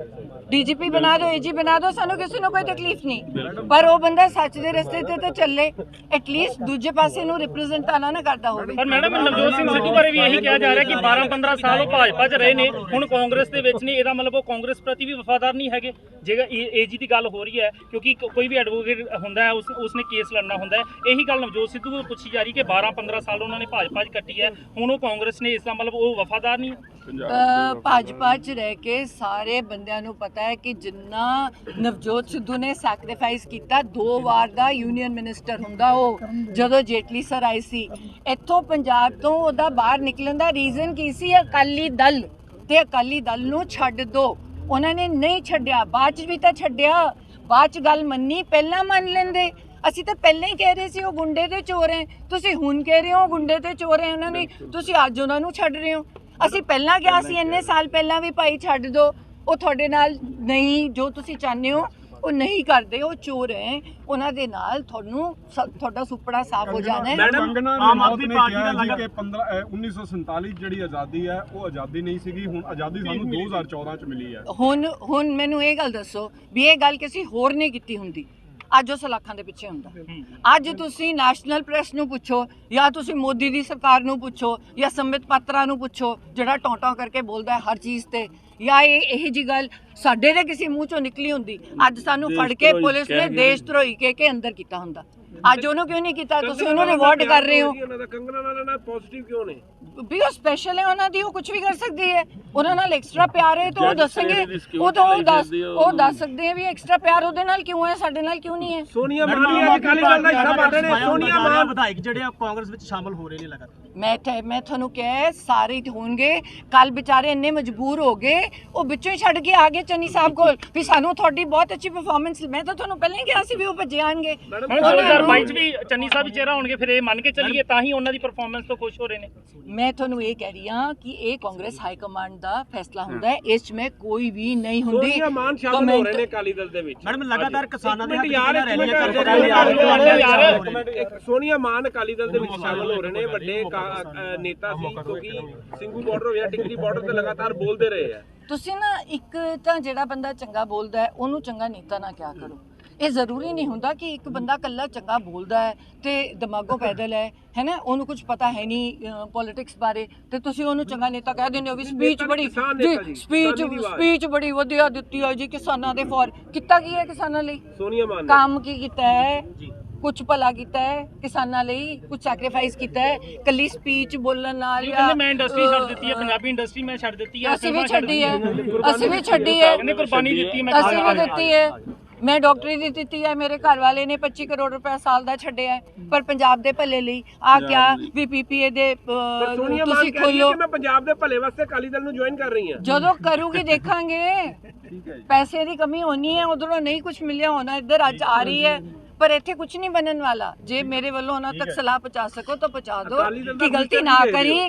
A: ਡੀਜੀਪੀ ਬਣਾ ਦਿਓ, ਏਜੀ ਬਣਾ ਦਿਓ, ਸਾਨੂੰ ਕਿਸੇ ਨੂੰ ਕੋਈ ਤਕਲੀਫ ਨਹੀਂ। ਪਰ ਉਹ ਬੰਦਾ ਸੱਚ ਦੇ ਰਸਤੇ ਤੇ ਤਾਂ ਚੱਲੇ, ਐਟਲੀਸਟ ਦੂਜੇ ਪਾਸੇ ਨੂੰ ਰਿਪਰੈਜ਼ੈਂਟ ਆਣਾ ਨਾ ਕਰਦਾ ਹੋਵੇ।
B: ਪਰ ਮੈਡਮ ਨਵਜੋਤ ਸਿੰਘ ਸਿੱਧੂ ਬਾਰੇ ਵੀ ਇਹੀ ਕਿਹਾ ਜਾ ਰਿਹਾ ਕਿ 12-15 ਸਾਲ ਉਹ ਭਾਜਪਾ 'ਚ ਰਹੇ ਨੇ, ਹੁਣ ਕਾਂਗਰਸ ਦੇ ਵਿੱਚ ਨੇ, ਇਹਦਾ ਮਤਲਬ ਉਹ ਕਾਂਗਰਸ ਪ੍ਰਤੀ ਵੀ ਵਫਾਦਾਰ ਨਹੀਂ ਹੈਗੇ। ਜੇਕਰ ਏਜੀ ਦੀ ਗੱਲ ਹੋ ਰਹੀ ਹੈ, ਕਿਉਂਕਿ ਕੋਈ ਵੀ ਐਡਵੋਕੇਟ ਹੁੰਦਾ ਹੈ ਉਸਨੇ ਕੇਸ ਲੜਨਾ ਹੁੰਦਾ ਹੈ, ਇਹੀ ਗੱਲ ਨਵਜੋਤ ਸਿੱਧੂ ਨੂੰ ਪੁੱਛੀ ਜਾ ਰਹੀ ਕਿ 12-15 ਸਾਲ ਉਹਨਾਂ ਨੇ ਭਾਜਪਾ 'ਚ ਕੱਟੀ ਹੈ, ਹੁਣ ਉਹ ਕਾਂਗਰਸ ਨੇ, ਇਸ ਦਾ ਮਤਲਬ ਉਹ ਵਫਾਦਾਰ ਨਹੀਂ ਹੈ।
A: ਭਾਜਪਾ 'ਚ ਰਹਿ ਕੇ ਸਾਰੇ ਬੰਦਿਆਂ ਨੂੰ ਪਤਾ ਪਤਾ ਹੈ ਕਿ ਜਿੰਨਾ ਨਵਜੋਤ ਸਿੱਧੂ ਨੇ ਸੈਕਰੀਫਾਈਸ ਕੀਤਾ 2 ਵਾਰ ਦਾ ਯੂਨੀਅਨ ਮਿਨਿਸਟਰ ਹੁੰਦਾ ਉਹ ਜਦੋਂ ਜੇਟਲੀ ਸਰ ਆਏ ਸੀ ਇੱਥੋਂ ਪੰਜਾਬ ਤੋਂ ਉਹਦਾ ਬਾਹਰ ਨਿਕਲਣ ਦਾ ਰੀਜ਼ਨ ਕੀ ਸੀ? ਅਕਾਲੀ ਦਲ, ਤੇ ਅਕਾਲੀ ਦਲ ਨੂੰ ਛੱਡ ਦਿਓ। ਉਹਨਾਂ ਨੇ ਨਹੀਂ ਛੱਡਿਆ, ਬਾਅਦ 'ਚ ਵੀ ਤਾਂ ਛੱਡਿਆ, ਬਾਅਦ 'ਚ ਗੱਲ ਮੰਨੀ, ਪਹਿਲਾਂ ਮੰਨ ਲੈਂਦੇ। ਅਸੀਂ ਤਾਂ ਪਹਿਲਾਂ ਹੀ ਕਹਿ ਰਹੇ ਸੀ ਉਹ ਗੁੰਡੇ ਤੇ ਚੋਰ ਹੈ, ਤੁਸੀਂ ਹੁਣ ਕਹਿ ਰਹੇ ਹੋ ਗੁੰਡੇ ਤੇ ਚੋਰ ਹੈ ਉਹਨਾਂ ਨੇ, ਤੁਸੀਂ ਅੱਜ ਉਹਨਾਂ ਨੂੰ ਛੱਡ ਰਹੇ ਹੋ। ਅਸੀਂ ਪਹਿਲਾਂ ਕਿਹਾ ਸੀ ਇੰਨੇ ਸਾਲ ਪਹਿਲਾਂ ਵੀ ਭਾਈ ਛੱਡ ਦਿਓ, ਉਹ ਤੁਹਾਡੇ ਨਾਲ ਨਹੀਂ ਜੋ ਤੁਸੀਂ ਚਾਹੁੰਦੇ ਹੋ ਉਹ ਨਹੀਂ ਕਰਦੇ, ਉਹ ਚੋਰ ਹੈ, ਉਹਨਾਂ ਦੇ ਨਾਲ ਤੁਹਾਡਾ ਸੁਪੜਾ ਸਾਫ਼ ਹੋ ਜਾਣਾ ਹੈ।
D: ਕੰਗਨਾ ਰਣੌਤ ਨੇ ਕਿਹਾ ਜੀ ਕਿ 1947 ਜਿਹੜੀ ਆਜ਼ਾਦੀ ਹੈ ਉਹ ਆਜ਼ਾਦੀ ਨਹੀਂ ਸੀਗੀ, ਹੁਣ ਆਜ਼ਾਦੀ ਸਾਨੂੰ 2014 ਚ ਮਿਲੀ ਹੈ।
A: ਹੁਣ ਮੈਨੂੰ ਇਹ ਗੱਲ ਦੱਸੋ ਵੀ ਇਹ ਗੱਲ ਕਿਸੇ ਹੋਰ ਨੇ ਕੀਤੀ ਹੁੰਦੀ, ਅੱਜ ਉਹ ਸਲਾਖਾਂ ਦੇ ਪਿੱਛੇ ਹੁੰਦਾ। ਅੱਜ ਤੁਸੀਂ ਨੈਸ਼ਨਲ ਪ੍ਰੈਸ ਨੂੰ ਪੁੱਛੋ ਜਾਂ ਤੁਸੀਂ ਮੋਦੀ ਦੀ ਸਰਕਾਰ ਨੂੰ ਪੁੱਛੋ ਜਾਂ ਸੰਬਿਤ ਪਾਤਰਾ ਨੂੰ ਪੁੱਛੋ ਜਿਹੜਾ ਟੌਂਟਾਂ ਕਰਕੇ ਬੋਲਦਾ ਹੈ ਹਰ ਚੀਜ਼ ਤੇ, ਜਾਂ ਇਹ ਜੀ ਗੱਲ ਸਾਡੇ ਦੇ ਕਿਸੇ ਮੂੰਹ ਚੋਂ ਨਿਕਲੀ ਹੁੰਦੀ ਅੱਜ ਸਾਨੂੰ ਫੜ ਕੇ ਪੁਲਿਸ ਨੇ ਦੇਸ਼ ਧਰੋਹੀ ਕੇ ਅੰਦਰ ਕੀਤਾ ਹੁੰਦਾ। ਅੱਜ ਉਹਨੂੰ ਕਿਉਂ ਨਹੀਂ ਕੀਤਾ? ਤੁਸੀਂ ਉਹਨੂੰ ਰਿਵਾਰਡ ਕਰ ਰਹੇ ਹੋ।
C: ਕੰਗਨਾ ਨਾਲ ਪੋਜ਼ਿਟਿਵ ਕਿਉਂ ਨੇ?
A: ਵੀ ਉਹ ਸਪੈਸ਼ਲ ਹੈ ਉਹਨਾਂ ਦੀ, ਉਹ ਕੁਝ ਵੀ ਕਰ ਸਕਦੀ ਹੈ, ਉਹਨਾਂ ਨਾਲ ਐਕਸਟਰਾ ਪਿਆਰ ਹੈ ਤਾਂ ਉਹ ਦੱਸਣਗੇ, ਉਹ ਦੱਸ ਸਕਦੇ ਹੈ ਵੀ ਐਕਸਟਰਾ ਪਿਆਰ ਉਹਦੇ ਨਾਲ ਕਿਉਂ ਹੈ, ਸਾਡੇ ਨਾਲ ਕਿਉਂ ਨਹੀਂ ਹੈ।
C: ਸੋਨੀਆ ਮਾਨ ਅਕਾਲੀ ਦਲ ਦਾ ਹਿੱਸਾ ਬਣ ਰਹੇ ਨੇ, ਸੋਨੀਆ ਮਾਨ
E: ਵਿਧਾਇਕ ਜਿਹੜੇ ਆ ਕਾਂਗਰਸ ਵਿੱਚ ਸ਼ਾਮਲ ਹੋ ਰਹੇ ਨੇ ਲਗਾਤਾਰ।
A: ਮੈਂ ਤੁਹਾਨੂੰ ਕਿਹਾ ਸਾਰੇ ਹੋਣਗੇ, ਕੱਲ ਵਿਚਾਰੇ ਇੰਨੇ ਮਜਬੂਰ ਹੋ ਗਏ ਉਹ ਵਿੱਚੋਂ ਹੀ ਛੱਡ ਕੇ ਆ ਗਏ ਚੰਨੀ ਸਾਹਿਬ ਕੋਲ ਵੀ ਸਾਨੂੰ ਤੁਹਾਡੀ ਬਹੁਤ ਅੱਛੀ ਪਰਫਾਰਮੈਂਸ। ਮੈਂ ਤਾਂ ਤੁਹਾਨੂੰ ਪਹਿਲਾਂ ਹੀ ਕਿਹਾ ਸੀ ਵੀ ਉਹ ਭੱਜੇ ਆਣਗੇ।
B: 2022 ਚ ਵੀ ਚੰਨੀ ਸਾਹਿਬ ਹੀ ਚਿਹਰਾ ਹੋਣਗੇ, ਫਿਰ ਇਹ ਮੰਨ ਕੇ ਚੱਲੀਏ ਤਾਂ ਹੀ ਉਹਨਾਂ ਦੀ ਪਰਫਾਰਮੈਂਸ ਤੋਂ ਖੁਸ਼ ਹੋ ਰਹੇ ਨੇ।
A: ਮੈਂ ਤੁਹਾਨੂੰ ਇਹ ਕਹਿ ਰਹੀ ਹਾਂ ਕਿ ਇਹ ਕਾਂਗਰਸ ਹਾਈ ਕਮਾਂਡ ਦਾ ਫੈਸਲਾ ਹੁੰਦਾ ਹੈ, ਇਸ 'ਚ ਮੈਂ ਕੋਈ ਵੀ ਨਹੀਂ ਹੁੰਦੀ।
C: ਸੋਨੀਆ ਮਾਨ ਸ਼ਾਮਲ ਹੋ ਰਹੇ ਨੇ ਅਕਾਲੀ ਦਲ ਦੇ ਵਿੱਚ।
E: ਮੈਡਮ ਲਗਾਤਾਰ ਕਿਸਾਨਾਂ ਦੇ
C: ਸੋਨੀਆ ਮਾਨ ਅਕਾਲੀ ਦਲ ਦੇ ਵਿੱਚ ਸ਼ਾਮਲ ਹੋ ਰਹੇ ਨੇ, ਵੱਡੇ ਨੇਤਾ ਸੀ ਕਿਉਂਕਿ ਸਿੰਘੂ ਬਾਰਡਰ ਹੋ ਗਿਆ, ਟਿਕਰੀ ਬਾਰਡਰ ਤੇ ਲਗਾਤਾਰ ਬੋਲਦੇ ਰਹੇ ਆ। ਤੁਸੀਂ
A: ਨਾ ਇੱਕ ਤਾਂ ਜਿਹੜਾ ਬੰਦਾ ਚੰਗਾ ਬੋਲਦਾ ਹੈ ਉਹਨੂੰ ਚੰਗਾ ਨੇਤਾ ਨਾ ਕਿਹਾ ਕਰੋ। ਇਹ ਜ਼ਰੂਰੀ ਨਹੀਂ ਹੁੰਦਾ ਕਿ ਇੱਕ ਬੰਦਾ ਇਕੱਲਾ ਚੰਗਾ ਬੋਲਦਾ ਹੈ ਤੇ ਦਿਮਾਗੋਂ ਪੈਦਲ ਹੈ ਨਾ, ਉਹਨੂੰ ਕੁਝ ਪਤਾ ਹੈ ਨਹੀਂ ਪੋਲਿਟਿਕਸ ਬਾਰੇ, ਤੇ ਤੁਸੀਂ ਉਹਨੂੰ ਚੰਗਾ ਨੇਤਾ ਕਹਿ ਦਿੰਦੇ ਹੋ ਵੀ ਸਪੀਚ ਬੜੀ ਵਧੀਆ ਦਿੱਤੀ ਹੈ ਜੀ ਕਿਸਾਨਾਂ ਦੇ ਫੋਰ। ਕੀਤਾ ਕੀ ਹੈ ਕਿਸਾਨਾਂ ਲਈ?
C: ਸੋਨੀਆ ਮਾਨ
A: ਕੰਮ ਕੀ ਕੀਤਾ ਹੈ? ਕੁਝ ਭਲਾ ਕੀਤਾ ਹੈ ਕਿਸਾਨਾਂ ਲਈ? ਕੁਝ ਸੈਕਰੀਫਾਈਸ ਕੀਤਾ ਹੈ? ਕੱਲੀ ਸਪੀਚ ਬੋਲਣ ਨਾਲ ਜਾਂ
B: ਮੈਂ ਇੰਡਸਟਰੀ ਛੱਡ ਦਿੱਤੀ ਹੈ, ਪੰਜਾਬੀ ਇੰਡਸਟਰੀ ਮੈਂ ਛੱਡ ਦਿੱਤੀ ਹੈ,
A: ਅਸੀਂ ਵੀ ਛੱਡੀ ਹੈ, ਅਸੀਂ ਵੀ ਛੱਡੀ ਹੈ,
B: ਕੁਰਬਾਨੀ ਦਿੱਤੀ ਮੈਂ,
A: ਅਸੀਂ ਵੀ ਦਿੱਤੀ ਹੈ, ਮੈਂ ਡਾਕਟਰੀ ਦੀ ਦਿੱਤੀ ਹੈ, ਮੇਰੇ ਘਰ ਵਾਲੇ ਨੇ 25 ਕਰੋੜ ਰੁਪਏ ਸਾਲ ਦਾ ਛੱਡਿਆ ਹੈ, ਪਰ ਪੰਜਾਬ ਦੇ ਭਲੇ ਲਈ ਆ ਕਿਆ ਵੀ ਪੀਪੀਏ ਦੇ ਤੁਸੀਂ ਖੋਲੋ।
C: ਮੈਂ ਪੰਜਾਬ ਦੇ ਭਲੇ ਵਾਸਤੇ ਅਕਾਲੀ ਦਲ ਨੂੰ ਜੁਆਇਨ ਕਰ ਰਹੀ ਹਾਂ।
A: ਜਦੋਂ ਕਰੂਗੀ ਦੇਖਾਂਗੇ। ਪੈਸੇ ਦੀ ਕਮੀ ਹੋਣੀ ਹੈ, ਉਧਰੋਂ ਨਹੀਂ ਕੁਝ ਮਿਲਿਆ ਹੋਣਾ, ਇੱਧਰ ਅੱਜ ਆ ਰਹੀ ਹੈ, ਪਰ ਇੱਥੇ ਕੁਝ ਨਹੀਂ ਬਣਨ ਵਾਲਾ। ਜੇ ਮੇਰੇ ਵੱਲੋਂ ਉਹਨਾਂ ਤੱਕ ਸਲਾਹ ਪਹੁੰਚਾ ਸਕੋ ਤਾਂ ਪਹੁੰਚਾ ਦਿਓ ਕਿ ਗਲਤੀ ਨਾ ਕਰੀ।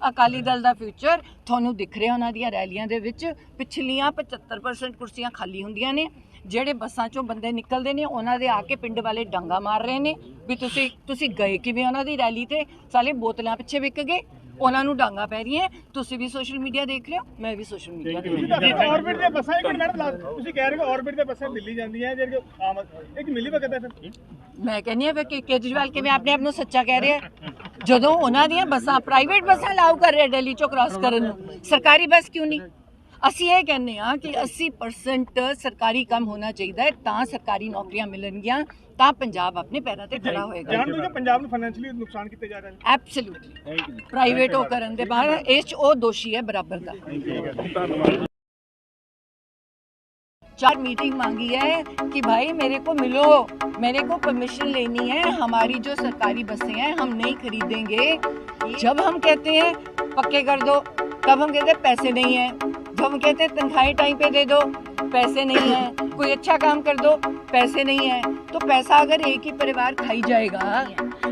A: ਅਕਾਲੀ ਦਲ ਦਾ ਫਿਊਚਰ ਤੁਹਾਨੂੰ ਦਿਖ ਰਿਹਾ ਉਹਨਾਂ ਦੀਆਂ ਰੈਲੀਆਂ ਦੇ ਵਿੱਚ, ਪਿਛਲੀਆਂ 75% ਕੁਰਸੀਆਂ ਖਾਲੀ ਹੁੰਦੀਆਂ ਨੇ, ਜਿਹੜੇ ਬੱਸਾਂ ਚੋਂ ਬੰਦੇ ਨਿਕਲਦੇ ਨੇ ਉਹਨਾਂ ਦੇ ਆ ਕੇ ਪਿੰਡ ਵਾਲੇ ਡਾਂਗਾ ਮਾਰ ਰਹੇ ਨੇ ਵੀ ਤੁਸੀਂ ਗਏ ਕਿਵੇਂ ਉਹਨਾਂ ਦੀ ਰੈਲੀ ਤੇ, ਸਾਲੇ ਬੋਤਲਾਂ ਪਿੱਛੇ ਵਿਕ ਗਏ, ਉਹਨਾਂ ਨੂੰ ਡਾਂਗਾ ਪੈ ਰਹੀਆਂ। ਤੁਸੀਂ ਵੀ ਸੋਸ਼ਲ ਮੀਡੀਆ ਦੇਖ ਰਹੇ ਹੋ, ਮੈਂ ਵੀ ਸੋਸ਼ਲ ਮੀਡੀਆ ਦੇਖ ਰਹੀ ਹਾਂ।
F: ਆਰਬਿਟ ਦੀਆਂ ਬੱਸਾਂ ਤੁਸੀਂ ਕਹਿ ਰਹੇ ਹੋ ਆਰਬਿਟ ਦੀਆਂ ਬੱਸਾਂ ਦਿੱਲੀ ਜਾਂਦੀਆਂ ਜਿਹੜੇ ਇੱਕ ਮਿਲੀ ਵਕਤ ਹੈ ਫਿਰ
A: ਮੈਂ ਕਹਿੰਦੀ ਹਾਂ ਕਿ ਕੇਜਰੀਵਾਲ ਕਿਵੇਂ ਆਪਣੇ ਆਪ ਨੂੰ ਸੱਚਾ ਕਹਿ ਰਿਹਾ, ਜਦੋਂ ਉਹਨਾਂ ਦੀਆਂ ਬੱਸਾਂ ਪ੍ਰਾਈਵੇਟ ਬੱਸਾਂ ਅਲਾਉ ਕਰ ਰਹੇ ਦਿੱਲੀ ਚੋਂ ਕ੍ਰਾਸ ਕਰਨ ਨੂੰ, ਸਰਕਾਰੀ ਬੱਸ ਕਿਉਂ ਨਹੀਂ? ਅਸੀਂ ਇਹ ਕਹਿੰਦੇ ਹਾਂ ਕਿ 80% ਸਰਕਾਰੀ ਕੰਮ ਹੋਣਾ ਚਾਹੀਦਾ ਹੈ, ਤਾਂ ਸਰਕਾਰੀ ਨੌਕਰੀਆਂ ਮਿਲਣਗੀਆਂ, ਤਾਂ ਪੰਜਾਬ ਆਪਣੇ ਪੈਰਾਂ ਤੇ ਖੜਾ ਹੋਏਗਾ।
F: ਜਾਣ ਦੋ ਕਿ ਪੰਜਾਬ ਨੂੰ ਫਾਈਨੈਂਸ਼ੀਅਲੀ ਨੁਕਸਾਨ ਕੀਤੇ ਜਾ ਰਹੇ ਨੇ।
A: ਐਬਸੋਲੂਟਲੀ ਪ੍ਰਾਈਵੇਟ ਉਹ ਕਰਨ ਦੇ ਬਾਅਦ ਇਸ 'ਚ ਉਹ ਦੋਸ਼ੀ ਹੈ ਬਰਾबर ਦਾ। 4 मीटिंग मांगी है कि भाई मेरे को मिलो, मेरे को परमिशन लेनी है, हमारी जो सरकारी बसें हैं हम नहीं खरीदेंगे। जब हम कहते हैं पक्के कर दो तब हम कहते हैं पैसे नहीं है, जब हम कहते हैं तनख्वाहें टाइम पे दे दो पैसे नहीं है, कोई अच्छा काम कर दो पैसे नहीं है। तो पैसा अगर एक ही परिवार खाई जाएगा,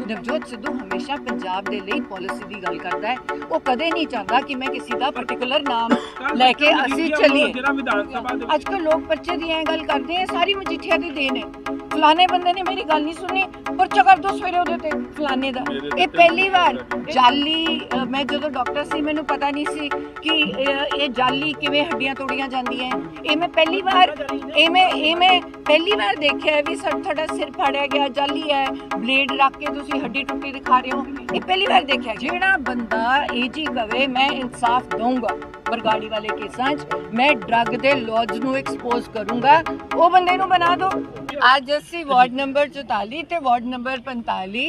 A: नवजोत सिद्धू हमेशा पंजाब दे ਲਈ पॉलिसी ਦੀ ਗੱਲ ਕਰਦਾ ਹੈ, ਉਹ ਕਦੇ ਨਹੀਂ ਚਾਹੁੰਦਾ ਕਿ ਮੈਂ ਕਿਸੇ ਦਾ ਪਾਰਟਿਕੂਲਰ ਨਾਮ ਲੈ ਕੇ ਅਸੀਂ ਚੱਲੀਏ। ਅੱਜ ਕੱਲ੍ਹ ਲੋਕ ਪਰਚੇ ਦੀ ਐ ਗੱਲ ਕਰਦੇ ਆ, ਸਾਰੀ ਮਜੀਠੀਆ ਦੀ ਦੇਣ ਹੈ। ਫਲਾਣੇ ਬੰਦੇ ਨੇ ਮੇਰੀ ਗੱਲ ਨਹੀਂ ਸੁਣੀ, ਪਰਚਾ ਕਰ ਦੋ ਸਵੇਰੇ ਉਹਦੇ ਤੇ ਫਲਾਣੇ ਦਾ। ਇਹ ਪਹਿਲੀ ਵਾਰ ਜਾਲੀ, ਮੈਂ ਜਦੋਂ ਡਾਕਟਰ ਸੀ ਮੈਨੂੰ ਪਤਾ ਨਹੀਂ ਸੀ ਕਿ ਇਹ ਜਾਲੀ ਕਿਵੇਂ ਹੱਡੀਆਂ ਤੋੜੀਆਂ ਜਾਂਦੀਆਂ। ਇਹ ਮੈਂ ਪਹਿਲੀ ਵਾਰ ਪਹਿਲੀ ਵਾਰ ਦੇਖਿਆ ਵੀ ਤੁਹਾਡਾ ਸਿਰ ਫਾੜਿਆ ਗਿਆ ਜਾਲੀ ਹੈ, ਬਲੇਡ ਰੱਖ ਕੇ ਤੁਸੀਂ ਹੱਡੀ ਟੁੱਟੀ ਦਿਖਾ ਰਹੇ ਹੋ। ਇਹ ਪਹਿਲੀ ਵਾਰ ਦੇਖਿਆ। ਜਿਹੜਾ ਬੰਦਾ ਇਹ ਜੀ ਕਵੇ ਮੈਂ ਇਨਸਾਫ ਦਊਂਗਾ ਬਰਗਾੜੀ ਵਾਲੇ ਕੇਸਾਂ 'ਚ, ਮੈਂ ਡਰੱਗ ਦੇ ਲੌਜ ਨੂੰ ਐਕਸਪੋਜ਼ ਕਰੂੰਗਾ, ਉਹ ਬੰਦੇ ਨੂੰ ਬਣਾ ਦਿਓ। ਅੱਜ ਅਸੀਂ ਵਾਰਡ ਨੰਬਰ 44 ਤੇ ਵਾਰਡ ਨੰਬਰ 45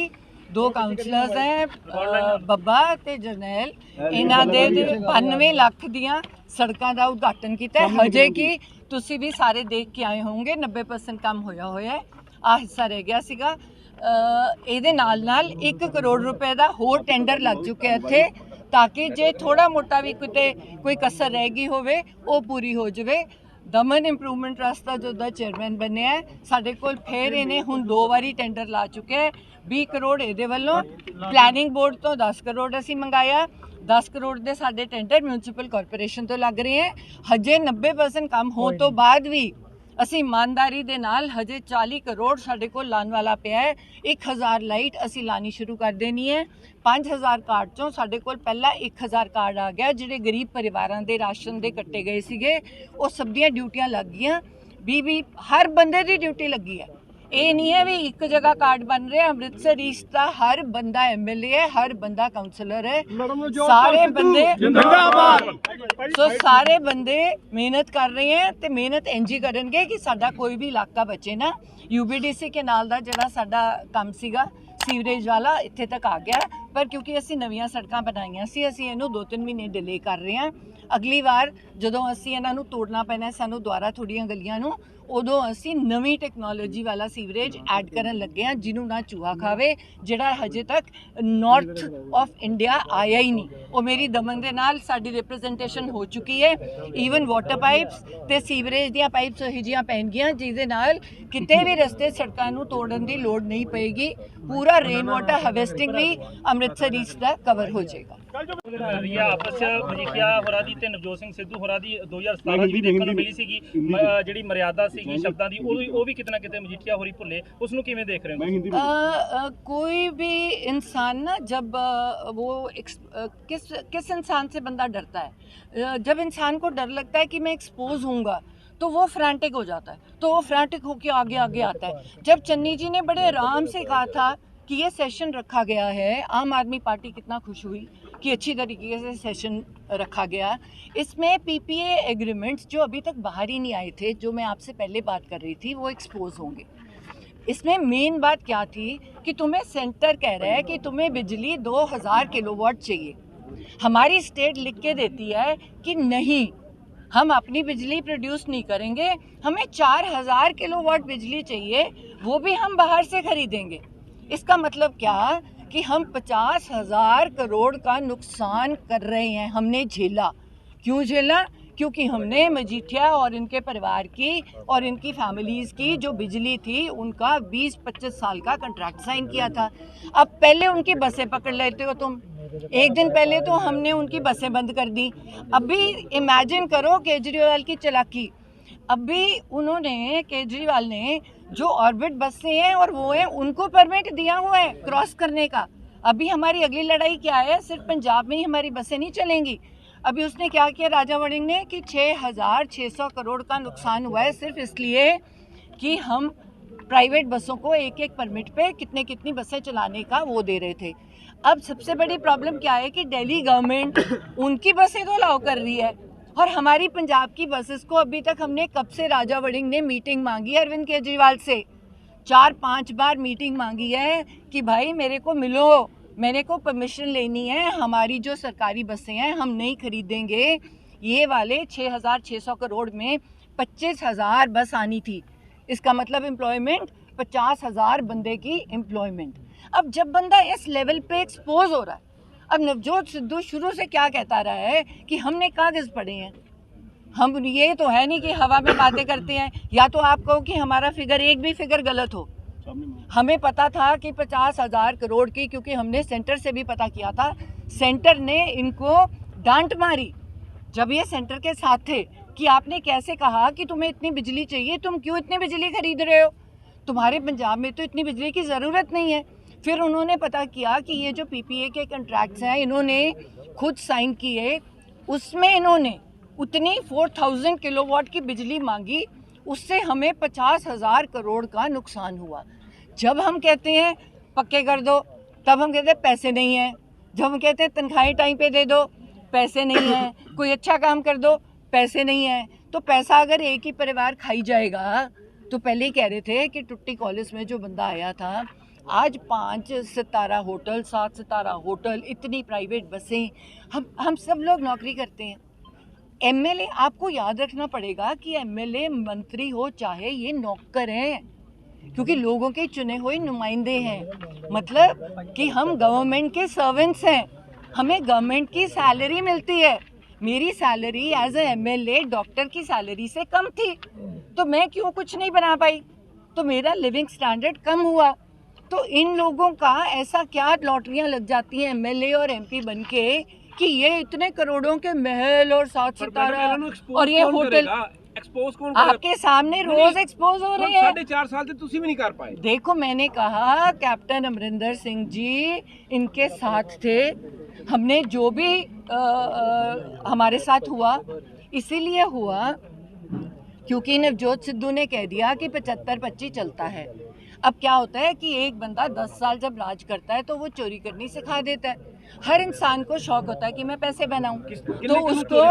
A: 2 ਕਾਉਂਸਲਰਸ ਹੈ ਬੱਬਾ ਤੇ ਜਰਨੈਲ, ਇਹਨਾਂ ਦੇ 92 ਲੱਖ ਦੀਆਂ ਸੜਕਾਂ ਦਾ ਉਦਘਾਟਨ ਕੀਤਾ ਹੈ। ਹਜੇ ਕਿ ਤੁਸੀਂ ਵੀ ਸਾਰੇ ਦੇਖ ਕੇ ਆਏ ਹੋਵੋਗੇ 90% ਕੰਮ ਹੋਇਆ ਹੈ, ਆ ਹਿੱਸਾ ਰਹਿ ਗਿਆ ਸੀਗਾ। ਇਹਦੇ ਨਾਲ 1 ਕਰੋੜ ਰੁਪਏ ਦਾ ਹੋਰ ਟੈਂਡਰ ਲੱਗ ਚੁੱਕਿਆ ਇੱਥੇ, ਤਾਂ ਕਿ ਜੇ ਥੋੜਾ ਮੋਟਾ ਵੀ ਕਿਤੇ ਕੋਈ ਕਸਰ ਰਹਿ ਗਈ ਹੋਵੇ ਉਹ ਪੂਰੀ ਹੋ ਜਾਵੇ। ਦਮਨ ਇੰਪਰੂਵਮੈਂਟ ਟਰਸਟ ਦਾ ਜੋ ਦਾ ਚੇਅਰਮੈਨ ਬਣਿਆ ਹੈ, ਸਾਡੇ ਕੋਲ ਫਿਰ ਇਹਨੇ ਹੁਣ 2 ਵਾਰੀ ਟੈਂਡਰ ਲਾ ਚੁੱਕਿਆ ਹੈ। 20 ਕਰੋੜ ਇਹਦੇ ਵੱਲੋਂ, ਪਲੈਨਿੰਗ ਬੋਰਡ ਤੋਂ 10 ਕਰੋੜ ਅਸੀਂ ਮੰਗਾਇਆ, 10 ਕਰੋੜ ਦੇ ਸਾਡੇ ਟੈਂਡਰ ਮਿਊਨਿਸਪਲ ਕਾਰਪੋਰੇਸ਼ਨ ਤੋਂ ਲੱਗ ਰਹੇ ਹੈ। ਹਜੇ 90% ਕੰਮ ਹੋਣ ਤੋਂ ਬਾਅਦ ਵੀ ਅਸੀਂ ਇਮਾਨਦਾਰੀ ਦੇ ਨਾਲ ਹਜੇ 40 ਕਰੋੜ ਸਾਡੇ ਕੋਲ ਲਾਉਣ ਵਾਲਾ ਪਿਆ ਹੈ। 1000 ਲਾਈਟ ਅਸੀਂ ਲਾਣੀ ਸ਼ੁਰੂ ਕਰ ਦੇਣੀ ਹੈ। 5000 ਕਾਰਡ ਚੋਂ ਸਾਡੇ ਕੋਲ ਪਹਿਲਾਂ 1000 ਕਾਰਡ ਆ ਗਿਆ, ਜਿਹੜੇ ਗਰੀਬ ਪਰਿਵਾਰਾਂ ਦੇ ਰਾਸ਼ਨ ਦੇ ਕੱਟੇ ਗਏ ਸੀਗੇ, ਉਹ ਸਭ ਦੀਆਂ ਡਿਊਟੀਆਂ ਲੱਗ ਗਈਆਂ। ਵੀ ਹਰ ਬੰਦੇ ਦੀ ਡਿਊਟੀ ਲੱਗੀ ਹੈ। ਇਹ ਨਹੀਂ ਹੈ ਵੀ ਇੱਕ ਜਗ੍ਹਾ ਕਾਰਡ ਬਣ ਰਿਹਾ। ਅੰਮ੍ਰਿਤਸਰ ਈਸਟ ਦਾ ਹਰ ਬੰਦਾ ਐਮਐਲਏ ਹੈ, ਹਰ ਬੰਦਾ ਕਾਉਂਸਲਰ ਹੈ, ਸਾਰੇ ਬੰਦੇ ਸੋ ਸਾਰੇ ਬੰਦੇ ਮਿਹਨਤ ਕਰ ਰਹੇ ਹੈ ਤੇ ਮਿਹਨਤ ਇੰਝ ਹੀ ਕਰਨਗੇ ਕਿ ਸਾਡਾ ਕੋਈ ਵੀ ਇਲਾਕਾ ਬਚੇ ਨਾ। UBDC ਕੇ ਨਾਲ ਦਾ ਜਿਹੜਾ ਸਾਡਾ ਕੰਮ ਸੀਗਾ ਸੀਵਰੇਜ ਵਾਲਾ ਇੱਥੇ ਤੱਕ ਆ ਗਿਆ, ਪਰ ਕਿਉਂਕਿ ਅਸੀਂ ਨਵੀਆਂ ਸੜਕਾਂ ਬਣਾਈਆਂ ਸੀ, ਅਸੀਂ ਇਹਨੂੰ 2-3 ਮਹੀਨੇ ਡਿਲੇ ਕਰ ਰਹੇ ਹਾਂ। ਅਗਲੀ ਵਾਰ ਜਦੋਂ ਅਸੀਂ ਇਹਨਾਂ ਨੂੰ ਤੋੜਨਾ ਪੈਣਾ ਸਾਨੂੰ ਦੁਆਰਾ ਥੋੜੀਆਂ ਗਲੀਆਂ ਨੂੰ, ਉਦੋਂ ਅਸੀਂ ਨਵੀਂ ਟੈਕਨੋਲੋਜੀ ਵਾਲਾ ਸੀਵਰੇਜ ਐਡ ਕਰਨ ਲੱਗੇ ਹਾਂ, ਜਿਹਨੂੰ ਨਾ ਚੂਹਾ ਖਾਵੇ, ਜਿਹੜਾ ਹਜੇ ਤੱਕ ਨਾਰਥ ਆਫ ਇੰਡੀਆ ਆਇਆ ਹੀ ਨਹੀਂ। ਉਹ ਮੇਰੀ ਦਮਨ ਦੇ ਨਾਲ ਸਾਡੀ ਰਿਪਰੈਜ਼ੈਂਟੇਸ਼ਨ ਹੋ ਚੁੱਕੀ ਹੈ। ਈਵਨ ਵਾਟਰ ਪਾਈਪਸ ਤੇ ਸੀਵਰੇਜ ਦੀਆਂ ਪਾਈਪਸ ਇਹੋ ਜਿਹੀਆਂ ਪੈਣਗੀਆਂ ਜਿਹਦੇ ਨਾਲ ਕਿਤੇ ਵੀ ਰਸਤੇ ਸੜਕਾਂ ਨੂੰ ਤੋੜਨ ਦੀ ਲੋੜ ਨਹੀਂ ਪਏਗੀ। ਪੂਰਾ ਰੇਨ ਵਾਟਰ ਹਾਰਵੈਸਟਿੰਗ ਵੀ ਅੰਮ੍ਰਿਤਸਰ ਈਸਟ ਦਾ ਕਵਰ ਹੋ ਜਾਏਗਾ।
B: ਰਿਆ ਆਪਸ ਮਜੀਠੀਆ ਹੋਰਾਂ ਦੀ ਤੇ ਨਵਜੋਤ ਸਿੰਘ ਸਿੱਧੂ ਹੋਰਾਂ ਦੀ 2017 ਚ ਵੀ ਦੇਖਣ ਨੂੰ ਮਿਲੀ ਸੀਗੀ, ਜਿਹੜੀ ਮਰਿਆਦਾ ਸੀਗੀ ਸ਼ਬਦਾਂ ਦੀ, ਉਹ ਵੀ ਕਿਤੇ ਨਾ ਕਿਤੇ ਮਜੀਠੀਆ ਹੋਰੀ ਭੁੱਲੇ। ਉਸ ਨੂੰ ਕਿਵੇਂ ਦੇਖ ਰਹੇ ਹੋ?
A: कोई भी इंसान ना जब वो किस इंसान से बंदा डरता है, जब इंसान को डर लगता है कि मैं एक्सपोज होऊंगा तो वो फ्रैंटिक हो जाता है, तो वो फ्रैंटिक होके आगे आगे आता है। जब चन्नी जी ने बड़े आराम से कहा था कि ये सेशन रखा गया है, आम आदमी पार्टी कितना खुश हुई कि अच्छी तरीके से सेशन रखा गया। इसमें PPA एग्रीमेंट्स जो अभी तक बाहर ही नहीं आए थे, जो मैं आपसे पहले बात कर रही थी, वो एक्सपोज होंगे। इसमें मेन बात क्या थी कि तुम्हें सेंटर कह रहा है कि तुम्हें बिजली 2000 किलोवाट चाहिए, हमारी स्टेट लिख के देती है कि नहीं, हम अपनी बिजली प्रोड्यूस नहीं करेंगे, हमें 4000 किलोवाट बिजली चाहिए, वो भी हम बाहर से खरीदेंगे। इसका मतलब क्या कि हम 50,000 करोड़ का नुकसान कर रहे हैं। हमने झेला, क्यों झेला? क्योंकि हमने मजीठिया और इनके परिवार की और इनकी फैमिलीज़ की जो बिजली थी उनका 20-25 साल का कॉन्ट्रैक्ट साइन किया था। अब पहले उनकी बसें पकड़ लेते हो तुम, एक दिन पहले तो हमने उनकी बसें बंद कर दी। अभी इमेजिन करो केजरीवाल की चालाकी, अभी उन्होंने केजरीवाल ने जो ऑर्बिट बसें हैं और वो हैं उनको परमिट दिया हुआ है क्रॉस करने का। अभी हमारी अगली लड़ाई क्या है? सिर्फ पंजाब में ही हमारी बसें नहीं चलेंगी। अभी उसने क्या किया राजा वड़िंग ने कि 6600 करोड़ का नुकसान हुआ है सिर्फ इसलिए कि हम प्राइवेट बसों को एक परमिट पे कितनी बसें चलाने का वो दे रहे थे। अब सबसे बड़ी प्रॉब्लम क्या है कि दिल्ली गवर्नमेंट उनकी बसें तो अलाउ कर रही है और हमारी पंजाब की बसेस को अभी तक हमने कब से राजा वड़िंग ने मीटिंग मांगी है अरविंद केजरीवाल से, 4-5 बार मीटिंग मांगी है कि भाई मेरे को मिलो, मैंने को परमिशन लेनी है, हमारी जो सरकारी बसें हैं हम नहीं खरीदेंगे। ये वाले 6600 करोड़ में 25,000 बस आनी थी, इसका मतलब एम्प्लॉयमेंट 50,000 बंदे की एम्प्लॉयमेंट। अब जब बंदा इस लेवल पे एक्सपोज हो रहा है, अब नवजोत सिद्धू शुरू से क्या कहता रहा है कि हमने कागज़ पढ़े हैं, हम ये तो है नहीं कि हवा में बातें करते हैं। या तो आप कहो कि हमारा फिगर एक भी फिगर गलत हो, हमें पता था कि 50,000 करोड़ की, क्योंकि हमने सेंटर से भी पता किया था, सेंटर ने इनको डांट मारी जब ये सेंटर के साथ थे कि आपने कैसे कहा कि तुम्हें इतनी बिजली चाहिए, तुम क्यों इतनी बिजली खरीद रहे हो, तुम्हारे पंजाब में तो इतनी बिजली की ज़रूरत नहीं है। फिर उन्होंने पता किया कि ये जो PPA के कॉन्ट्रैक्ट्स हैं इन्होंने खुद साइन किए, उसमें इन्होंने उतनी 4000 किलोवाट की बिजली मांगी, उससे हमें 50,000 करोड़ का नुकसान हुआ। जब हम कहते हैं पक्के कर दो, तब हम कहते हैं पैसे नहीं हैं। जब हम कहते हैं तनख्वाहें टाइम पे दे दो, पैसे नहीं हैं। कोई अच्छा काम कर दो, पैसे नहीं हैं। तो पैसा अगर एक ही परिवार खाई जाएगा, तो पहले ही कह रहे थे कि टुट्टी कॉलेज में जो बंदा आया था, आज 5 सितारा होटल, 7 सितारा होटल, इतनी प्राइवेट बसें, हम सब लोग नौकरी करते हैं। एमएलए, आपको याद रखना पड़ेगा कि एमएलए मंत्री हो चाहे ये नौकर हैं, क्योंकि लोगों के चुने हुए नुमाइंदे हैं। मतलब कि हम गवर्नमेंट के सर्वेंट्स हैं, हमें गवर्नमेंट की सैलरी मिलती है। मेरी salary as a MLA doctor की सैलरी से कम थी, तो मैं क्यों कुछ नहीं बना पाई? तो मेरा लिविंग स्टैंडर्ड कम हुआ। तो इन लोगों का ऐसा क्या लॉटरियां लग जाती हैं एमएलए और एमपी बनके कि ये इतने करोड़ों के महल और 7 सितारा और ये होटल
C: एक्सपोज कौन करेगा?
A: आपके सामने रोज एक्सपोज हो रहे हैं।
C: 4.5 साल से तुसी भी नहीं कर पाए।
A: देखो, मैंने कहा कैप्टन अमरिंदर सिंह जी इनके साथ थे। हमने जो भी हमारे साथ हुआ इसीलिए हुआ क्योंकि नवजोत सिद्धू ने कह दिया कि 75-25 चलता है। अब क्या होता है कि एक बंदा 10 साल जब राज करता है तो वो चोरी करनी सिखा देता है। हर इंसान को शौक होता है कि मैं पैसे बनाऊं, तो उसको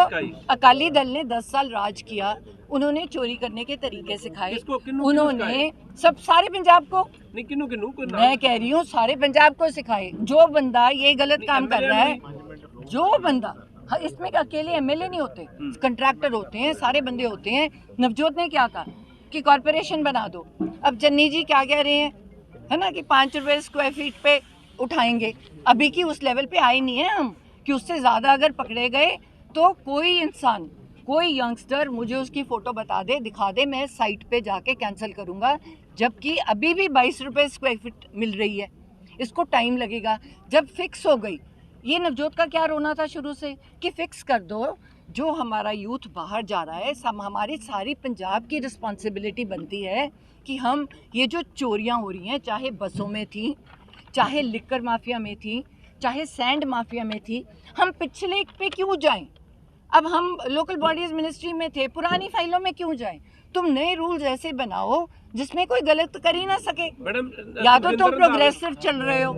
A: अकाली दल ने 10 साल राज किया, उन्होंने चोरी करने के तरीके सिखाए। उन्होंने सब सारे पंजाब को
C: नहीं, किन्नू
A: मैं कह रही हूँ सारे पंजाब को सिखाए। जो बंदा ये गलत काम कर रहा है, जो बंदा, इसमें अकेले एमएलए नहीं होते, कंट्रैक्टर होते हैं, सारे बंदे होते हैं। नवजोत ने क्या कहा कि कॉर्पोरेशन बना दो। अब चन्नी जी क्या कह रहे हैं, है ना, कि 5 रुपए स्क्वायर फीट पे उठाएंगे। अभी की उस लेवल पे आए नहीं है हम कि उससे ज़्यादा अगर पकड़े गए तो कोई इंसान, कोई यंगस्टर मुझे उसकी फ़ोटो बता दे, दिखा दे, मैं साइट पे जाके कैंसिल करूँगा। जबकि अभी भी 22 रुपये स्क्वायर फीट मिल रही है। इसको टाइम लगेगा। जब फिक्स हो गई, ये नवजोत का क्या रोना था शुरू से कि फिक्स कर दो। जो हमारा यूथ बाहर जा रहा है, हमारी सारी पंजाब की रिस्पॉन्सिबिलिटी बनती है कि हम ये जो चोरियां हो रही हैं, चाहे बसों में थी, चाहे लिकर माफिया में थी, चाहे सैंड माफिया में थी, हम पिछले पे क्यों जाएं? अब हम लोकल बॉडीज मिनिस्ट्री में थे, पुरानी फाइलों में क्यों जाएं? तुम नए रूल्स ऐसे बनाओ जिसमें कोई गलत कर ही ना सके।
C: मैडम,
A: या तो तुम प्रोग्रेसिव चल रहे हो।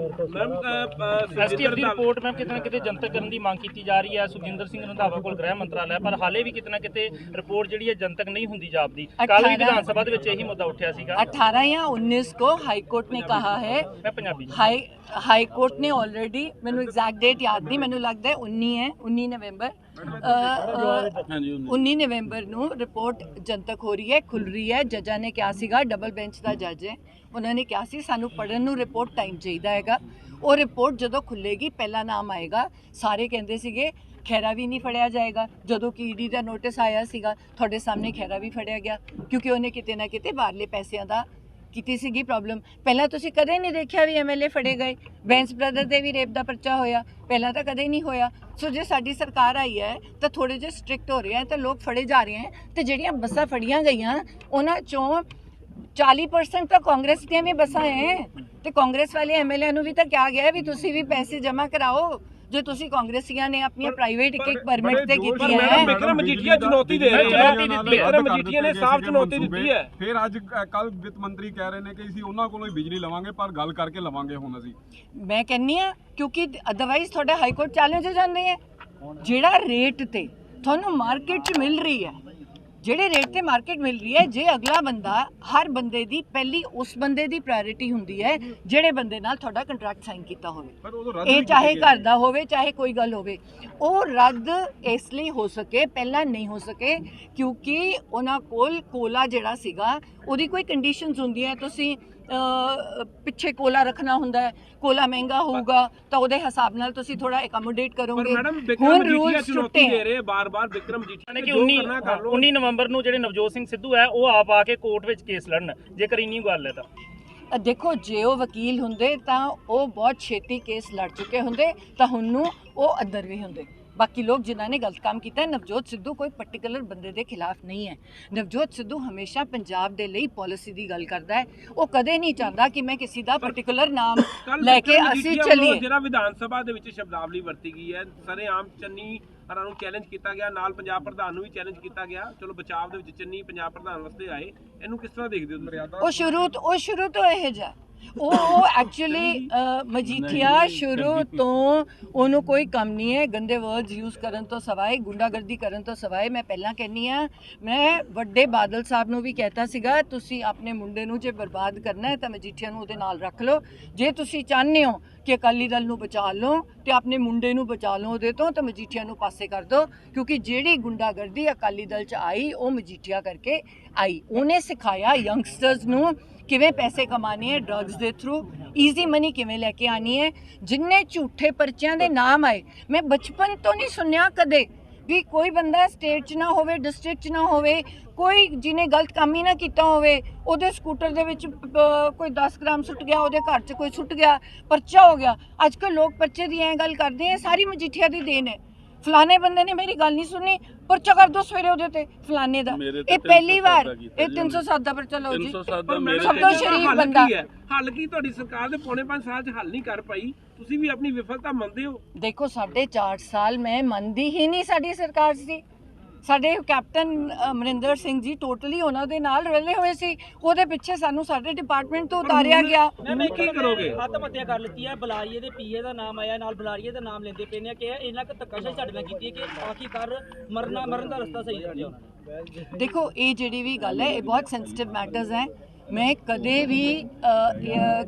B: ਐਸਟੀਐਫ ਦੀ ਰਿਪੋਰਟ ਮੈਮ ਕਿਤੇ ਨਾ ਕਿਤੇ ਜਨਤਕ ਕਰਨ ਦੀ ਮੰਗ ਕੀਤੀ ਜਾ ਰਹੀ ਹੈ। ਸੁਖਜਿੰਦਰ ਸਿੰਘ ਰੰਧਾਵਾ ਕੋਲ ਗ੍ਰਹਿ ਮੰਤਰਾਲਾ ਹੈ, ਪਰ ਹਾਲੇ ਵੀ ਕਿਤੇ ਨਾ ਕਿਤੇ ਰਿਪੋर्ट ਜਿਹੜੀ ਹੈ ਜਨਤਕ ਨਹੀਂ ਹੁੰਦੀ ਜਾਪਦੀ। ਕੱਲ ਵੀ ਵਿਧਾਨ ਸਭਾ ਦੇ ਵਿੱਚ ਇਹੀ ਮੁੱਦਾ ਉੱਠਿਆ ਸੀਗਾ।
A: 18 या 19 को हाई कोर्ट ने कहा है,
B: ਮੈਂ ਪੰਜਾਬੀ
A: हाई कोर्ट ने ऑलरेडी, मैनू एग्जैक्ट डेट याद नहीं, मैनू लगता है 19 है, 19 नवंबर 19 नवंबर ਨੂੰ ਰਿਪੋर्ट ਜਨਤਕ ਹੋ ਰਹੀ ਹੈ, ਖੁੱਲ ਰਹੀ ਹੈ। ਜੱਜਾਂ ਨੇ ਕਿਹਾ ਸੀਗਾ, ਡਬਲ ਬੈਂਚ ਦਾ ਜੱਜ ਹੈ, ਉਹਨਾਂ ਨੇ ਕਿਹਾ ਸੀ ਸਾਨੂੰ ਪੜਨ ਨੂੰ ਰਿਪੋर्ट ਟਾਈਮ ਚਾਹੀਦਾ ਹੈਗਾ। ਉਹ ਰਿਪੋर्ट ਜਦੋਂ ਖੁੱਲੇਗੀ ਪਹਿਲਾ ਨਾਮ ਆਏਗਾ। ਸਾਰੇ ਕਹਿੰਦੇ ਸੀਗੇ ਖੈਰਾ ਵੀ ਨਹੀਂ ਫੜਿਆ ਜਾਏਗਾ। ਜਦੋਂ ਕਿ ਈਡੀ ਦਾ ਨੋਟਿਸ ਆਇਆ ਸੀਗਾ, ਤੁਹਾਡੇ ਸਾਹਮਣੇ ਖੈਰਾ ਵੀ ਫੜਿਆ ਗਿਆ ਕਿਉਂਕਿ ਉਹਨੇ ਕਿਤੇ ਨਾ ਕਿਤੇ ਬਾਹਰਲੇ ਪੈਸਿਆਂ ਦਾ ਕੀਤੀ ਸੀਗੀ ਪ੍ਰੋਬਲਮ। ਪਹਿਲਾਂ ਤੁਸੀਂ ਕਦੇ ਨਹੀਂ ਦੇਖਿਆ ਵੀ ਐਮਐਲਏ ਫੜੇ ਗਏ। ਬੈਂਸ ਬ੍ਰਦਰ ਦੇ ਵੀ ਰੇਪ ਦਾ ਪਰਚਾ ਹੋਇਆ, ਪਹਿਲਾਂ ਤਾਂ ਕਦੇ ਨਹੀਂ ਹੋਇਆ। ਸੋ ਜੇ ਸਾਡੀ ਸਰਕਾਰ ਆਈ ਹੈ ਤਾਂ ਥੋੜੇ ਜਿਹੇ ਸਟ੍ਰਿਕਟ ਹੋ ਰਹੇ ਹੈ, ਤਾਂ ਲੋਕ ਫੜੇ ਜਾ ਰਹੇ ਹੈ। ਤੇ ਜਿਹੜੀਆਂ ਬੱਸਾਂ ਫੜੀਆਂ ਗਈਆਂ ਉਹਨਾਂ ਚੋਂ 40% ਤਾਂ ਕਾਂਗਰਸ ਦੀਆਂ ਵੀ ਬੱਸਾਂ ਹੈ। ਤੇ ਕਾਂਗਰਸ ਵਾਲੇ ਐਮਐਲਏ ਨੂੰ ਵੀ ਤਾਂ ਕਿਹਾ ਗਿਆ ਵੀ ਤੁਸੀਂ ਵੀ ਪੈਸੇ ਜਮ੍ਹਾਂ ਕਰਾਓ जो तुसी कांग्रेसियां ने अपनी प्राइवेट एक परमिट से की है।
C: विक्रम मजीठिया चुनौती दे रहे हैं, विक्रम मजीठिया ने साफ चुनौती दी है।
D: फिर आज कल वित्त मंत्री कह रहे हैं कि ਅਸੀਂ ਉਹਨਾਂ ਕੋਲੋਂ ਹੀ ਬਿਜਲੀ ਲਵਾਂਗੇ, ਪਰ ਗੱਲ ਕਰਕੇ ਲਵਾਂਗੇ ਹੁਣ ਅਸੀਂ।
A: मैं कहनी हाँ क्योंकि अदरवाइज थोड़ा हाई कोर्ट चैलेंज हो जाते हैं। ਜਿਹੜਾ रेट ते ਤੁਹਾਨੂੰ मार्केट च मिल रही है, ਜਿਹੜੇ ਰੇਟ ਤੇ ਮਾਰਕੀਟ ਮਿਲ ਰਹੀ ਹੈ, ਜੇ ਅਗਲਾ ਬੰਦਾ, ਹਰ ਬੰਦੇ ਦੀ ਪਹਿਲੀ ਉਸ ਬੰਦੇ ਦੀ ਪ੍ਰਾਇੋਰਟੀ ਹੁੰਦੀ ਹੈ ਜਿਹੜੇ ਬੰਦੇ ਨਾਲ ਤੁਹਾਡਾ ਕੰਟਰੈਕਟ ਸਾਈਨ ਕੀਤਾ ਹੋਵੇ। ਇਹ ਚਾਹੇ ਘਰ ਦਾ ਹੋਵੇ, ਚਾਹੇ ਕੋਈ ਗੱਲ ਹੋਵੇ। ਉਹ ਰੱਦ ਇਸ ਲਈ ਹੋ ਸਕੇ, ਪਹਿਲਾਂ ਨਹੀਂ ਹੋ ਸਕੇ ਕਿਉਂਕਿ ਉਹਨਾਂ ਕੋਲ ਕੋਲਾ ਜਿਹੜਾ ਸੀਗਾ ਉਹਦੀ ਕੋਈ ਕੰਡੀਸ਼ਨਸ ਹੁੰਦੀਆਂ। ਤੁਸੀਂ ਪਿੱਛੇ ਕੋਲਾ ਰੱਖਣਾ ਹੁੰਦਾ ਹੈ, ਕੋਲਾ ਮਹਿੰਗਾ ਹੋਊਗਾ ਤਾਂ ਉਹਦੇ ਹਿਸਾਬ ਨਾਲ ਤੁਸੀਂ ਥੋੜਾ ਐਕੋਮੋਡੇਟ ਕਰੋਗੇ। ਹੁਣ ਰੂਲ ਛੁੱਟੇ ਰਹੇ
C: ਬਾਰ-ਬਾਰ ਵਿਕਰਮ ਮਜੀਠੀਆ
B: ਨੇ ਕਿ 19 ਨਵੰਬਰ ਨੂੰ ਜਿਹੜੇ ਨਵਜੋਤ ਸਿੰਘ ਸਿੱਧੂ ਹੈ ਉਹ ਆਪ ਆ ਕੇ ਕੋਰਟ ਵਿੱਚ ਕੇਸ ਲੜਨ, ਜੇਕਰ ਇੰਨੀ ਗੱਲ ਹੈ ਤਾਂ।
A: ਦੇਖੋ, ਜੇ ਉਹ ਵਕੀਲ ਹੁੰਦੇ ਤਾਂ ਉਹ ਬਹੁਤ ਛੇਤੀ ਕੇਸ ਲੜ ਚੁੱਕੇ ਹੁੰਦੇ, ਤਾਂ ਹੁਣ ਨੂੰ ਉਹ ਅੰਦਰ ਵੀ ਹੁੰਦੇ। बाकी लोग जिन्होंने गलत काम किया, नवजोत सिद्धू कोई पर्टिकुलर बंदे के खिलाफ नहीं है। नवजोत सिद्धू हमेशा पंजाब दे लई पॉलिसी की गल करता है। वो कदे नहीं चाहता कि मैं किसी का पर्टिकुलर नाम लैके असी चलिए।
C: ਜਿਹੜਾ ਵਿਧਾਨ ਸਭਾ ਦੇ ਵਿੱਚ ਸ਼ਬਦਾਵਲੀ ਵਰਤੀ ਗਈ ਹੈ, ਸਰੇਆਮ ਚੰਨੀ ਹਰਾਂ ਨੂੰ ਚੈਲੰਜ ਕੀਤਾ ਗਿਆ, ਨਾਲ ਪੰਜਾਬ ਪ੍ਰਧਾਨ ਨੂੰ ਵੀ ਚੈਲੰਜ ਕੀਤਾ ਗਿਆ। ਚਲੋ ਬਚਾਵ ਦੇ ਵਿੱਚ ਚੰਨੀ ਪੰਜਾਬ ਪ੍ਰਧਾਨ ਵਾਸਤੇ ਆਏ, ਇਹਨੂੰ ਕਿਸ ਤਰ੍ਹਾਂ ਦੇਖਦੇ ਹੋ?
A: ਉਹ ਸ਼ੁਰੂ ਤੋਂ ਇਹ ਜਿਹਾ ਉਹ ਐਕਚੁਅਲੀ ਮਜੀਠੀਆ ਸ਼ੁਰੂ ਤੋਂ ਉਹਨੂੰ ਕੋਈ ਕੰਮ ਨਹੀਂ ਹੈ ਗੰਦੇ ਵਰਡਸ ਯੂਜ਼ ਕਰਨ ਤੋਂ ਸਵਾਏ, ਗੁੰਡਾਗਰਦੀ ਕਰਨ ਤੋਂ ਸਵਾਏ। ਮੈਂ ਪਹਿਲਾਂ ਕਹਿੰਦੀ ਆ, ਮੈਂ ਵੱਡੇ ਬਾਦਲ ਸਾਹਿਬ ਨੂੰ ਵੀ ਕਹਿਤਾ ਸੀਗਾ, ਤੁਸੀਂ ਆਪਣੇ ਮੁੰਡੇ ਨੂੰ ਜੇ ਬਰਬਾਦ ਕਰਨਾ ਹੈ ਤਾਂ ਮਜੀਠੀਆ ਨੂੰ ਉਹਦੇ ਨਾਲ ਰੱਖ ਲਓ। ਜੇ ਤੁਸੀਂ ਚਾਹੁੰਦੇ ਹੋ ਕਿ ਅਕਾਲੀ ਦਲ ਨੂੰ ਬਚਾ ਲਓ ਤੇ ਆਪਣੇ ਮੁੰਡੇ ਨੂੰ ਬਚਾ ਲਓ ਉਹਦੇ ਤੋਂ, ਤਾਂ ਮਜੀਠੀਆ ਨੂੰ ਪਾਸੇ ਕਰ ਦਿਓ, ਕਿਉਂਕਿ ਜਿਹੜੀ ਗੁੰਡਾਗਰਦੀ ਅਕਾਲੀ ਦਲ 'ਚ ਆਈ ਉਹ ਮਜੀਠੀਆ ਕਰਕੇ ਆਈ। ਉਹਨੇ ਸਿਖਾਇਆ ਯੰਗਸਟਰਸ ਨੂੰ ਕਿਵੇਂ ਪੈਸੇ ਕਮਾਣੇ ਹੈ ਡਰੱਗਸ ਦੇ ਥਰੂ, ਈਜ਼ੀ ਮਨੀ ਕਿਵੇਂ ਲੈ ਕੇ ਆਣੀ ਹੈ। ਜਿੰਨੇ ਝੂਠੇ ਪਰਚਿਆਂ ਦੇ ਨਾਮ ਆਏ, ਮੈਂ ਬਚਪਨ ਤੋਂ ਨਹੀਂ ਸੁਣਿਆ ਕਦੇ ਵੀ ਕੋਈ ਬੰਦਾ ਸਟੇਟ 'ਚ ਨਾ ਹੋਵੇ, ਡਿਸਟ੍ਰਿਕਟ 'ਚ ਨਾ ਹੋਵੇ, ਕੋਈ ਜਿਹਨੇ ਗਲਤ ਕੰਮ ਹੀ ਨਾ ਕੀਤਾ ਹੋਵੇ, ਉਹਦੇ ਸਕੂਟਰ ਦੇ ਵਿੱਚ ਕੋਈ 10 ਗ੍ਰਾਮ ਸੁੱਟ ਗਿਆ, ਉਹਦੇ ਘਰ 'ਚ ਕੋਈ ਸੁੱਟ ਗਿਆ, ਪਰਚਾ ਹੋ ਗਿਆ। ਅੱਜ ਕੱਲ੍ਹ ਲੋਕ ਪਰਚੇ ਦੀ ਐਂ ਗੱਲ ਕਰਦੇ ਆ, ਸਾਰੀ ਮਜੀਠੀਆ ਦੀ ਦੇਣ ਹੈ। ਫਲਾਣੇ ਬੰਦੇ ਨੇ ਮੇਰੀ ਗੱਲ ਨਹੀਂ ਸੁਣੀ, ਪਰਚਾ ਕਰ ਦੋ ਸਵੇਰੇ ਉਹਦੇ ਤੇ ਫਲਾਣੇ ਦਾ। ਇਹ ਪਹਿਲੀ ਵਾਰ ਇਹ 307 ਦਾ ਪਰਚਾ ਲਓ ਜੀ, ਸਭ ਤੋਂ ਸ਼ਰੀਫ ਬੰਦਾ।
C: ਹੱਲ ਕੀ ਤੁਹਾਡੀ ਸਰਕਾਰ ਦੇ ਪੌਣੇ 5 ਸਾਲ 'ਚ ਹੱਲ ਨਹੀਂ ਕਰ ਪਾਈ? ਤੁਸੀਂ ਵੀ ਆਪਣੀ ਵਿਫਲਤਾ ਮੰਨਦੇ ਹੋ?
A: ਦੇਖੋ 4.5 ਸਾਲ ਮੈਂ ਮੰਨਦੀ ਹੀ ਨਹੀਂ ਸਾਡੀ ਸਰਕਾਰ ਸੀ। ਸਾਡੇ ਕੈਪਟਨ ਅਮਰਿੰਦਰ ਸਿੰਘ ਜੀ ਟੋਟਲੀ ਉਹਨਾਂ ਦੇ ਨਾਲ ਰਲੇ ਹੋਏ ਸੀ, ਉਹਦੇ ਪਿੱਛੇ ਸਾਨੂੰ ਸਾਡੇ ਡਿਪਾਰਟਮੈਂਟ ਤੋਂ ਉਤਾਰਿਆ ਗਿਆ।
C: ਮੈਂ ਕੀ ਕਰੋਗੇ?
E: ਆਤਮ ਹੱਤਿਆ ਕਰ ਲਿੱਤੀ ਹੈ, ਬੁਲਾਰੀਏ ਦੇ ਪੀਏ ਦਾ ਨਾਮ ਆਇਆ, ਨਾਲ ਬੁਲਾਰੀਏ ਦਾ ਨਾਮ ਲੈਂਦੇ ਪਏ ਨੇ ਕਿ ਇਹਨਾਂ ਕੁ ਧੱਕਾਸ਼ਾਹੀ ਸਾਡੇ ਨਾਲ ਕੀਤੀ ਹੈ ਕਿ ਆਖਿਰਕਾਰ ਮਰਨ ਦਾ ਰਸਤਾ ਸਹੀ ਰੱਖਿਆ ਉਹਨਾਂ ਨੇ।
A: ਦੇਖੋ ਇਹ ਜਿਹੜੀ ਵੀ ਗੱਲ ਹੈ, ਇਹ ਬਹੁਤ ਸੈਂਸਿਟਿਵ ਮੈਟਰਸ ਹੈ। ਮੈਂ ਕਦੇ ਵੀ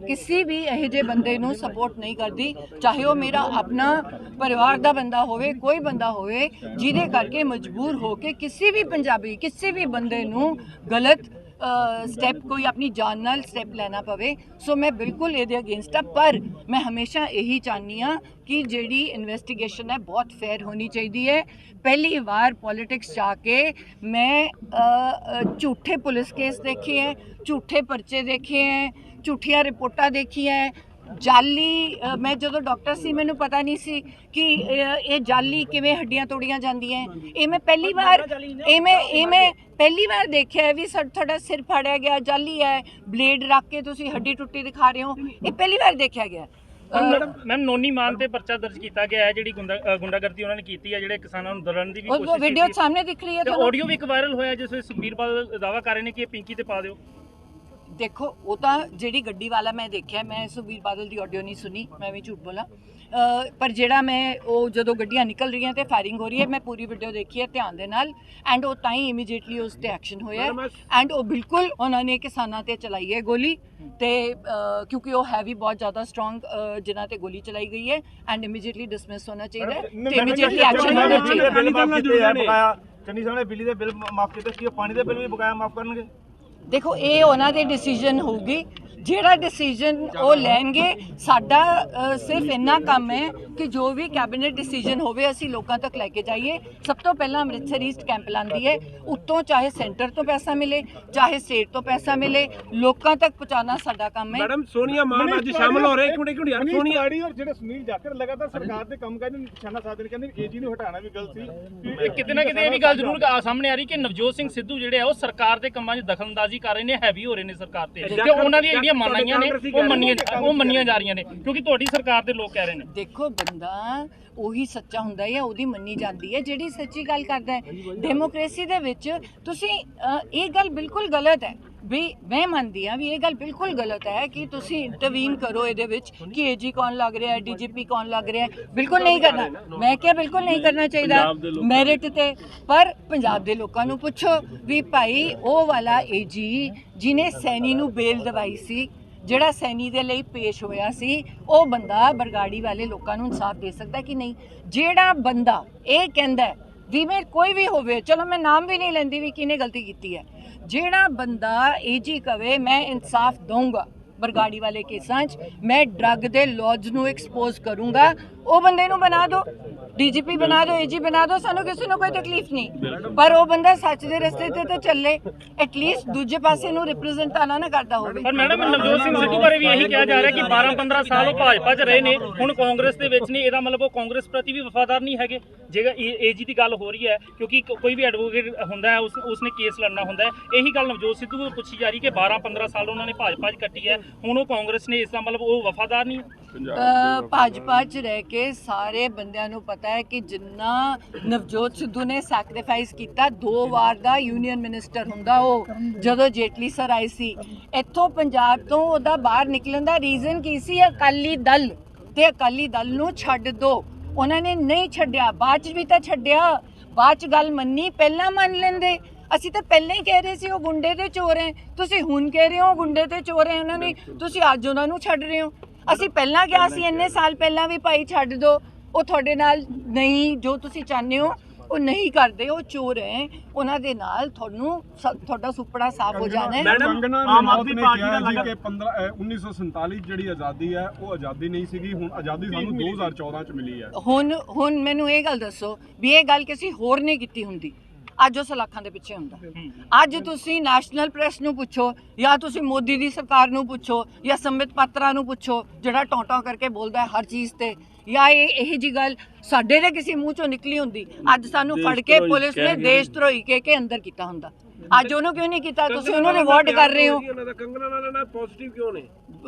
A: ਕਿਸੇ ਵੀ ਇਹੋ ਜਿਹੇ ਬੰਦੇ ਨੂੰ ਸਪੋਰਟ ਨਹੀਂ ਕਰਦੀ, ਚਾਹੇ ਉਹ ਮੇਰਾ ਆਪਣਾ ਪਰਿਵਾਰ ਦਾ ਬੰਦਾ ਹੋਵੇ, ਕੋਈ ਬੰਦਾ ਹੋਵੇ ਜਿਹਦੇ ਕਰਕੇ ਮਜਬੂਰ ਹੋ ਕੇ ਕਿਸੇ ਵੀ ਪੰਜਾਬੀ, ਕਿਸੇ ਵੀ ਬੰਦੇ ਨੂੰ ਗਲਤ ਸਟੈਪ, ਕੋਈ ਆਪਣੀ ਜਾਨ ਨਾਲ ਸਟੈਪ ਲੈਣਾ ਪਵੇ। ਸੋ ਮੈਂ ਬਿਲਕੁਲ ਇਹਦੇ ਅਗੇਂਸਟ ਆ, ਪਰ ਮੈਂ ਹਮੇਸ਼ਾ ਇਹੀ ਚਾਹੁੰਦੀ ਹਾਂ ਕਿ ਜਿਹੜੀ ਇਨਵੈਸਟੀਗੇਸ਼ਨ ਹੈ ਬਹੁਤ ਫੇਅਰ ਹੋਣੀ ਚਾਹੀਦੀ ਹੈ। ਪਹਿਲੀ ਵਾਰ ਪੋਲਿਟਿਕਸ ਜਾ ਕੇ ਮੈਂ ਝੂਠੇ ਪੁਲਿਸ ਕੇਸ ਦੇਖੇ ਹੈ, ਝੂਠੇ ਪਰਚੇ ਦੇਖੇ ਹੈ, ਝੂਠੀਆਂ ਰਿਪੋਰਟਾਂ ਦੇਖੀਆਂ ਹੈ, ਜਾਲੀ। ਮੈਂ ਜਦੋਂ ਡਾਕਟਰ ਸੀ ਮੈਨੂੰ ਪਤਾ ਨਹੀਂ ਸੀ ਕਿ ਇਹ ਜਾਲੀ ਕਿਵੇਂ ਹੱਡੀਆਂ ਤੋੜੀਆਂ ਜਾਂਦੀਆਂ। ਇਹ ਮੈਂ ਪਹਿਲੀ ਵਾਰ ਪਹਿਲੀ ਵਾਰ ਦੇਖਿਆ ਵੀ ਤੁਹਾਡਾ ਸਿਰ ਫਾੜਿਆ ਗਿਆ, ਜਾਲੀ ਹੈ, ਬਲੇਡ ਰੱਖ ਕੇ ਤੁਸੀਂ ਹੱਡੀ ਟੁੱਟੀ ਦਿਖਾ ਰਹੇ ਹੋ, ਇਹ ਪਹਿਲੀ ਵਾਰ ਦੇਖਿਆ ਗਿਆ।
B: ਮੈਮ ਨੋਨੀ ਮਾਨ ਤੇ ਪਰਚਾ ਦਰਜ ਕੀਤਾ ਗਿਆ ਹੈ, ਜਿਹੜੀ ਗੁੰਡਾਗਰਦੀ ਉਹਨਾਂ ਨੇ ਕੀਤੀ ਹੈ, ਜਿਹੜੇ ਕਿਸਾਨਾਂ ਨੂੰ ਦਲਣ ਦੀ ਵੀ ਕੋਸ਼ਿਸ਼
A: ਉਹ
B: ਕੀਤੀ
A: ਵੀਡੀਓ ਸਾਹਮਣੇ ਦਿਖ ਰਹੀ ਹੈ
B: ਤੇ
A: ਤੁਹਾਨੂੰ।
B: ਆਡੀਓ ਵੀ ਇੱਕ ਵਾਇਰਲ ਹੋਇਆ ਜਿਸ ਵਿੱਚ ਸੁਖਬੀਰ ਬਾਦਲ ਦਾਅਵਾ ਕਰ ਰਹੇ ਨੇ ਕਿ ਇਹ ਪਿੰਕੀ ਤੇ ਪਾ ਦਿਓ।
A: ਦੇਖੋ ਉਹ ਤਾਂ ਜਿਹੜੀ ਗੱਡੀ ਵਾਲਾ ਮੈਂ ਦੇਖਿਆ, ਮੈਂ ਸੁਖਬੀਰ ਬਾਦਲ ਦੀ ਆਡੀਓ ਨਹੀਂ ਸੁਣੀ, ਮੈਂ ਵੀ ਝੂਠ ਬੋਲਾਂ। ਪਰ ਜਿਹੜਾ ਮੈਂ ਉਹ ਜਦੋਂ ਗੱਡੀਆਂ ਨਿਕਲ ਰਹੀਆਂ ਤੇ ਫਾਇਰਿੰਗ ਹੋ ਰਹੀ ਹੈ, ਮੈਂ ਪੂਰੀ ਵੀਡੀਓ ਦੇਖੀ ਹੈ ਧਿਆਨ ਦੇ ਨਾਲ, ਐਂਡ ਉਹ ਤਾਂ ਹੀ ਇਮੀਡੀਏਟਲੀ ਉਸ ਤੇ ਐਕਸ਼ਨ ਹੋਇਆ ਐਂਡ ਉਹ ਬਿਲਕੁਲ ਉਹਨਾਂ ਨੇ ਕਿਸਾਨਾਂ ਤੇ ਚਲਾਈ ਹੈ ਗੋਲੀ, ਤੇ ਕਿਉਂਕਿ ਉਹ ਹੈ ਵੀ ਬਹੁਤ ਜ਼ਿਆਦਾ ਸਟਰੋਂਗ ਜਿਨ੍ਹਾਂ ਤੇ ਗੋਲੀ ਚਲਾਈ ਗਈ ਹੈ, ਐਂਡ ਇਮੀਡੀਏਟਲੀ ਡਿਸਮਿਸ ਹੋਣਾ ਚਾਹੀਦਾ ਹੈ ਤੇ ਇਮੀਡੀਏਟਲੀ ਐਕਸ਼ਨ ਹੋਣਾ ਚਾਹੀਦਾ।
F: ਚੰਨੀ ਸਾਹਿਬ ਨੇ ਬਿਜਲੀ ਦੇ ਬਿੱਲ ਮਾਫ ਕੀਤੇ ਸੀ, ਪਾਣੀ ਦੇ ਬਿੱਲ ਵੀ ਬਕਾਇਆ ਮਾਫ ਕਰਨਗੇ?
A: ਦੇਖੋ ਇਹ ਉਹਨਾਂ ਦੇ ਡਿਸੀਜਨ ਹੋਊਗੀ, ਜਿਹੜਾ ਡਿਸੀਜਨ ਉਹ ਲੈਣਗੇ। ਸਾਡਾ ਸਿਰਫ ਇੰਨਾ ਕੰਮ ਹੈ ਕਿ ਜੋ ਵੀ ਕੈਬਨਿਟ ਡਿਸੀਜਨ ਹੋਵੇ ਅਸੀਂ ਲੋਕਾਂ ਤੱਕ ਲੈ ਕੇ ਜਾਈਏ। ਸਭ ਤੋਂ ਪਹਿਲਾਂ ਅੰਮ੍ਰਿਤਸਰ ਈਸਟ ਕੈਂਪ ਲਾਂਦੀ ਹੈ, ਉੱਤੋਂ ਚਾਹੇ ਸੈਂਟਰ ਤੋਂ ਪੈਸਾ ਮਿਲੇ, ਚਾਹੇ ਸਟੇਟ ਤੋਂ ਪੈਸਾ ਮਿਲੇ, ਲੋਕਾਂ ਤੱਕ ਪਹੁੰਚਾਉਣਾ ਸਾਡਾ ਕੰਮ ਹੈ।
C: ਮੈਡਮ ਸੋਨੀਆ ਮਾਨ ਅੱਜ ਸ਼ਾਮਲ ਹੋ ਰਹੇ, ਇੱਕ ਮਿੰਟ ਯਾਰ, ਸੋਨੀਆ
F: ਔਰ ਜਿਹੜੇ ਸੁਨੀਲ ਜਾਖੜ ਲਗਾਤਾਰ ਸਰਕਾਰ ਦੇ ਕੰਮ ਕਰਦੇ ਨਿਸ਼ਾਨਾ ਸਾਧਨ ਕਹਿੰਦੇ ਏਜੀ ਨੂੰ ਹਟਾਉਣਾ ਵੀ ਗਲਤ ਸੀ।
B: ਕਿਤੇ ਨਾ ਕਿਤੇ ਇਹ ਵੀ ਗੱਲ ਜ਼ਰੂਰ ਸਾਹਮਣੇ ਆ ਰਹੀ ਕਿ ਨਵਜੋਤ ਸਿੰਘ ਸਿੱਧੂ ਜਿਹੜੇ ਆ ਉਹ ਸਰਕਾਰ ਦੇ ਕੰਮਾਂ 'ਚ ਦਖਲਅੰਦਾਜ਼ੀ ਕਰ ਰਹੇ ਨੇ, ਹੈਵੀ ਹੋ ਰਹੇ ਨੇ ਸਰਕਾਰ ਤੇ, ਤੇ ਉਹਨਾਂ ਦੀਆਂ ਜਿਹੜੀਆਂ ਮੰਨਾਈਆਂ ਨੇ ਉਹ ਮੰਨੀਆਂ ਜਾ ਰਹੀਆਂ ਨੇ, ਕਿਉਂਕਿ ਤੁਹਾਡੀ ਸਰਕਾਰ ਦੇ ਲੋਕ ਕਹਿ ਰਹੇ ਨੇ।
A: ਦੇਖੋ ਬੰਦਾ ਉਹੀ ਸੱਚਾ ਹੁੰਦਾ ਹੈ, ਉਹਦੀ ਮੰਨੀ ਜਾਂਦੀ ਹੈ ਜਿਹੜੀ ਸੱਚੀ ਗੱਲ ਕਰਦਾ ਹੈ। ਡੈਮੋਕ੍ਰੇਸੀ ਦੇ ਵਿੱਚ ਤੁਸੀਂ ਇਹ ਗੱਲ ਬਿਲਕੁਲ ਗਲਤ ਹੈ ਵੀ ਮੈਂ ਮੰਨਦੀ ਹਾਂ ਵੀ ਇਹ ਗੱਲ ਬਿਲਕੁਲ ਗਲਤ ਹੈ ਕਿ ਤੁਸੀਂ ਇੰਟਰਵੀਨ ਕਰੋ ਇਹਦੇ ਵਿੱਚ ਕਿ ਏਜੀ ਕੌਣ ਲੱਗ ਰਿਹਾ ਹੈ, ਡੀਜੀਪੀ ਕੌਣ ਲੱਗ ਰਿਹਾ ਹੈ। ਬਿਲਕੁਲ ਨਹੀਂ ਕਰਨਾ, ਮੈਂ ਕਿਹਾ ਬਿਲਕੁਲ ਨਹੀਂ ਕਰਨਾ ਚਾਹੀਦਾ ਮੈਰਿਟ ਤੇ। ਪਰ ਪੰਜਾਬ ਦੇ ਲੋਕਾਂ ਨੂੰ ਪੁੱਛੋ ਵੀ ਭਾਈ ਉਹ ਵਾਲਾ ਏਜੀ ਜਿਹਨੇ ਸੈਣੀ ਨੂੰ ਬੇਲ ਦਵਾਈ ਸੀ, ਜਿਹੜਾ ਸੈਣੀ ਦੇ ਲਈ ਪੇਸ਼ ਹੋਇਆ ਸੀ, ਉਹ ਬੰਦਾ ਬਰਗਾੜੀ ਵਾਲੇ ਲੋਕਾਂ ਨੂੰ ਇਨਸਾਫ ਦੇ ਸਕਦਾ ਕਿ ਨਹੀਂ? ਜਿਹੜਾ ਬੰਦਾ ਇਹ ਕਹਿੰਦਾ ਵੀ ਮੈਂ ਕੋਈ ਵੀ ਹੋਵੇ, ਚਲੋ ਮੈਂ ਨਾਮ ਵੀ ਨਹੀਂ ਲੈਂਦੀ ਵੀ ਕਿਹਨੇ ਗਲਤੀ ਕੀਤੀ ਹੈ, ਜਿਹੜਾ ਬੰਦਾ ਏਜੀ ਕਵੇ ਮੈਂ ਇਨਸਾਫ ਦਊਂਗਾ ਬਰਗਾੜੀ ਵਾਲੇ ਕੇਸਾਂ 'ਚ, ਮੈਂ ਡਰੱਗ ਦੇ ਲੌਜ ਨੂੰ ਐਕਸਪੋਜ਼ ਕਰੂੰਗਾ, ਉਹ ਬੰਦੇ ਨੂੰ ਬਣਾ ਦਿਓ, ਡੀਜੀਪੀ ਬਣਾ ਦਿਓ, ਏਜੀ ਬਣਾ ਦਿਓ, ਸਾਨੂੰ ਕਿਸੇ ਨੂੰ ਕੋਈ ਤਕਲੀਫ ਨਹੀਂ। ਪਰ ਉਹ ਬੰਦਾ ਸੱਚ ਦੇ ਰਸਤੇ ਤੇ ਚੱਲੇ, ਐਟਲੀਸਟ ਦੂਜੇ ਪਾਸੇ ਨੂੰ ਰਿਪਰੈਜ਼ੈਂਟ ਆਣਾ ਨਾ ਕਰਦਾ ਹੋਵੇ।
B: ਪਰ ਮੈਡਮ ਨਵਜੋਤ ਸਿੰਘ ਸਿੱਧੂ ਬਾਰੇ ਵੀ ਇਹੀ ਕਿਹਾ ਜਾ ਰਿਹਾ ਕਿ 12-15 ਸਾਲ ਉਹ ਭਾਜਪਾ 'ਚ ਰਹੇ ਨੇ, ਹੁਣ ਕਾਂਗਰਸ ਦੇ ਵਿੱਚ ਨੇ, ਇਹਦਾ ਮਤਲਬ ਉਹ ਕਾਂਗਰਸ ਪ੍ਰਤੀ ਵੀ ਵਫਾਦਾਰ ਨਹੀਂ ਹੈਗੇ। ਜੇਕਰ ਏਜੀ ਦੀ ਗੱਲ ਹੋ ਰਹੀ ਹੈ, ਕਿਉਂਕਿ ਕੋਈ ਵੀ ਐਡਵੋਕੇਟ ਹੁੰਦਾ ਹੈ ਉਸਨੇ ਕੇਸ ਲੜਨਾ ਹੁੰਦਾ ਹੈ, ਇਹੀ ਗੱਲ ਨਵਜੋਤ ਸਿੱਧੂ ਨੂੰ ਪੁੱਛੀ ਜਾ ਰਹੀ ਕਿ 12-15 ਸਾਲ ਉਹਨਾਂ ਨੇ ਭਾਜਪਾ 'ਚ ਕੱਟੀ ਹੈ, ਹੁਣ ਉਹ ਕਾਂਗਰਸ ਨੇ, ਇਸ ਦਾ ਮਤਲਬ ਉਹ ਵਫਾਦਾਰ ਨਹੀਂ।
A: ਭਾਜਪਾ 'ਚ ਰਹਿ ਕੇ ਸਾਰੇ ਬੰਦਿਆਂ ਨੂੰ ਪਤਾ ਹੈ ਕਿ ਜਿੰਨਾ ਨਵਜੋਤ ਸਿੱਧੂ ਨੇ ਸੈਕਰੀਫਾਈਸ ਕੀਤਾ 2 ਵਾਰ ਦਾ ਯੂਨੀਅਨ ਮਿਨਿਸਟਰ ਹੁੰਦਾ ਉਹ ਜਦੋਂ ਜੇਟਲੀ ਸਰ ਆਏ ਸੀ ਇੱਥੋਂ ਪੰਜਾਬ ਤੋਂ ਉਹਦਾ ਬਾਹਰ ਨਿਕਲਣ ਦਾ ਰੀਜ਼ਨ ਕੀ ਸੀ? ਅਕਾਲੀ ਦਲ ਤੇ ਅਕਾਲੀ ਦਲ ਨੂੰ ਛੱਡ ਦਿਓ। ਉਹਨਾਂ ਨੇ ਨਹੀਂ ਛੱਡਿਆ, ਬਾਅਦ 'ਚ ਵੀ ਤਾਂ ਛੱਡਿਆ, ਬਾਅਦ 'ਚ ਗੱਲ ਮੰਨੀ, ਪਹਿਲਾਂ ਮੰਨ ਲੈਂਦੇ। ਅਸੀਂ ਤਾਂ ਪਹਿਲਾਂ ਹੀ ਕਹਿ ਰਹੇ ਸੀ ਉਹ ਗੁੰਡੇ ਤੇ ਚੋਰ ਹੈ, ਤੁਸੀਂ ਹੁਣ ਕਹਿ ਰਹੇ ਹੋ ਗੁੰਡੇ ਤੇ ਚੋਰ ਹੈ ਉਹਨਾਂ ਨੇ, ਤੁਸੀਂ ਅੱਜ ਉਹਨਾਂ ਨੂੰ ਛੱਡ ਰਹੇ ਹੋ। ਅਸੀਂ ਪਹਿਲਾਂ ਕਿਹਾ ਸੀ ਇੰਨੇ ਸਾਲ ਪਹਿਲਾਂ ਵੀ ਭਾਈ ਛੱਡ ਦਿਓ, ਉਹ ਤੁਹਾਡੇ ਨਾਲ ਨਹੀਂ ਜੋ ਤੁਸੀਂ ਚਾਹੁੰਦੇ ਹੋ ਉਹ ਨਹੀਂ ਕਰਦੇ, ਉਹ ਚੋਰ ਹੈ, ਉਹਨਾਂ ਦੇ ਨਾਲ ਤੁਹਾਡਾ ਸੁਪੜਾ ਸਾਫ਼ ਹੋ ਜਾਣਾ ਹੈ।
D: ਕੰਗਨਾ ਰਣੌਤ ਨੇ ਕਿਹਾ ਜੀ ਕਿ 1947 ਜਿਹੜੀ ਆਜ਼ਾਦੀ ਹੈ ਉਹ ਆਜ਼ਾਦੀ ਨਹੀਂ ਸੀਗੀ, ਹੁਣ ਆਜ਼ਾਦੀ ਸਾਨੂੰ 2014 ਚ ਮਿਲੀ ਹੈ।
A: ਹੁਣ ਮੈਨੂੰ ਇਹ ਗੱਲ ਦੱਸੋ ਵੀ ਇਹ ਗੱਲ ਕਿਸੇ ਹੋਰ ਨੇ ਕੀਤੀ ਹੁੰਦੀ, ਅੱਜ ਉਹ ਸਲਾਖਾਂ ਦੇ ਪਿੱਛੇ ਹੁੰਦਾ। ਅੱਜ ਤੁਸੀਂ ਨੈਸ਼ਨਲ ਪ੍ਰੈਸ ਨੂੰ ਪੁੱਛੋ ਜਾਂ ਤੁਸੀਂ ਮੋਦੀ ਦੀ ਸਰਕਾਰ ਨੂੰ ਪੁੱਛੋ ਜਾਂ ਸੰਬਿਤ ਪਾਤਰਾ ਨੂੰ ਪੁੱਛੋ ਜਿਹੜਾ ਟੌਂਟਾ ਕਰਕੇ ਬੋਲਦਾ ਹੈ ਹਰ ਚੀਜ਼ ਤੇ, ਜਾਂ ਇਹ ਜੀ ਗੱਲ ਸਾਡੇ ਦੇ ਕਿਸੇ ਮੂੰਹ ਚੋਂ ਨਿਕਲੀ ਹੁੰਦੀ ਅੱਜ ਸਾਨੂੰ ਫੜ ਕੇ ਪੁਲਿਸ ਨੇ ਦੇਸ਼ ਧਰੋਹੀ ਕਹਿ ਕੇ ਅੰਦਰ ਕੀਤਾ ਹੁੰਦਾ। ਅੱਜ ਉਹਨੂੰ ਕਿਉਂ ਨਹੀਂ ਕੀਤਾ? ਤੁਸੀਂ ਉਹਨੂੰ ਰਿਵਾਰਡ ਕਰ ਰਹੇ ਹੋ।
C: ਕੰਗਨਾ ਨਾਲ ਪੋਜ਼ਿਟਿਵ ਕਿਉਂ ਨੇ?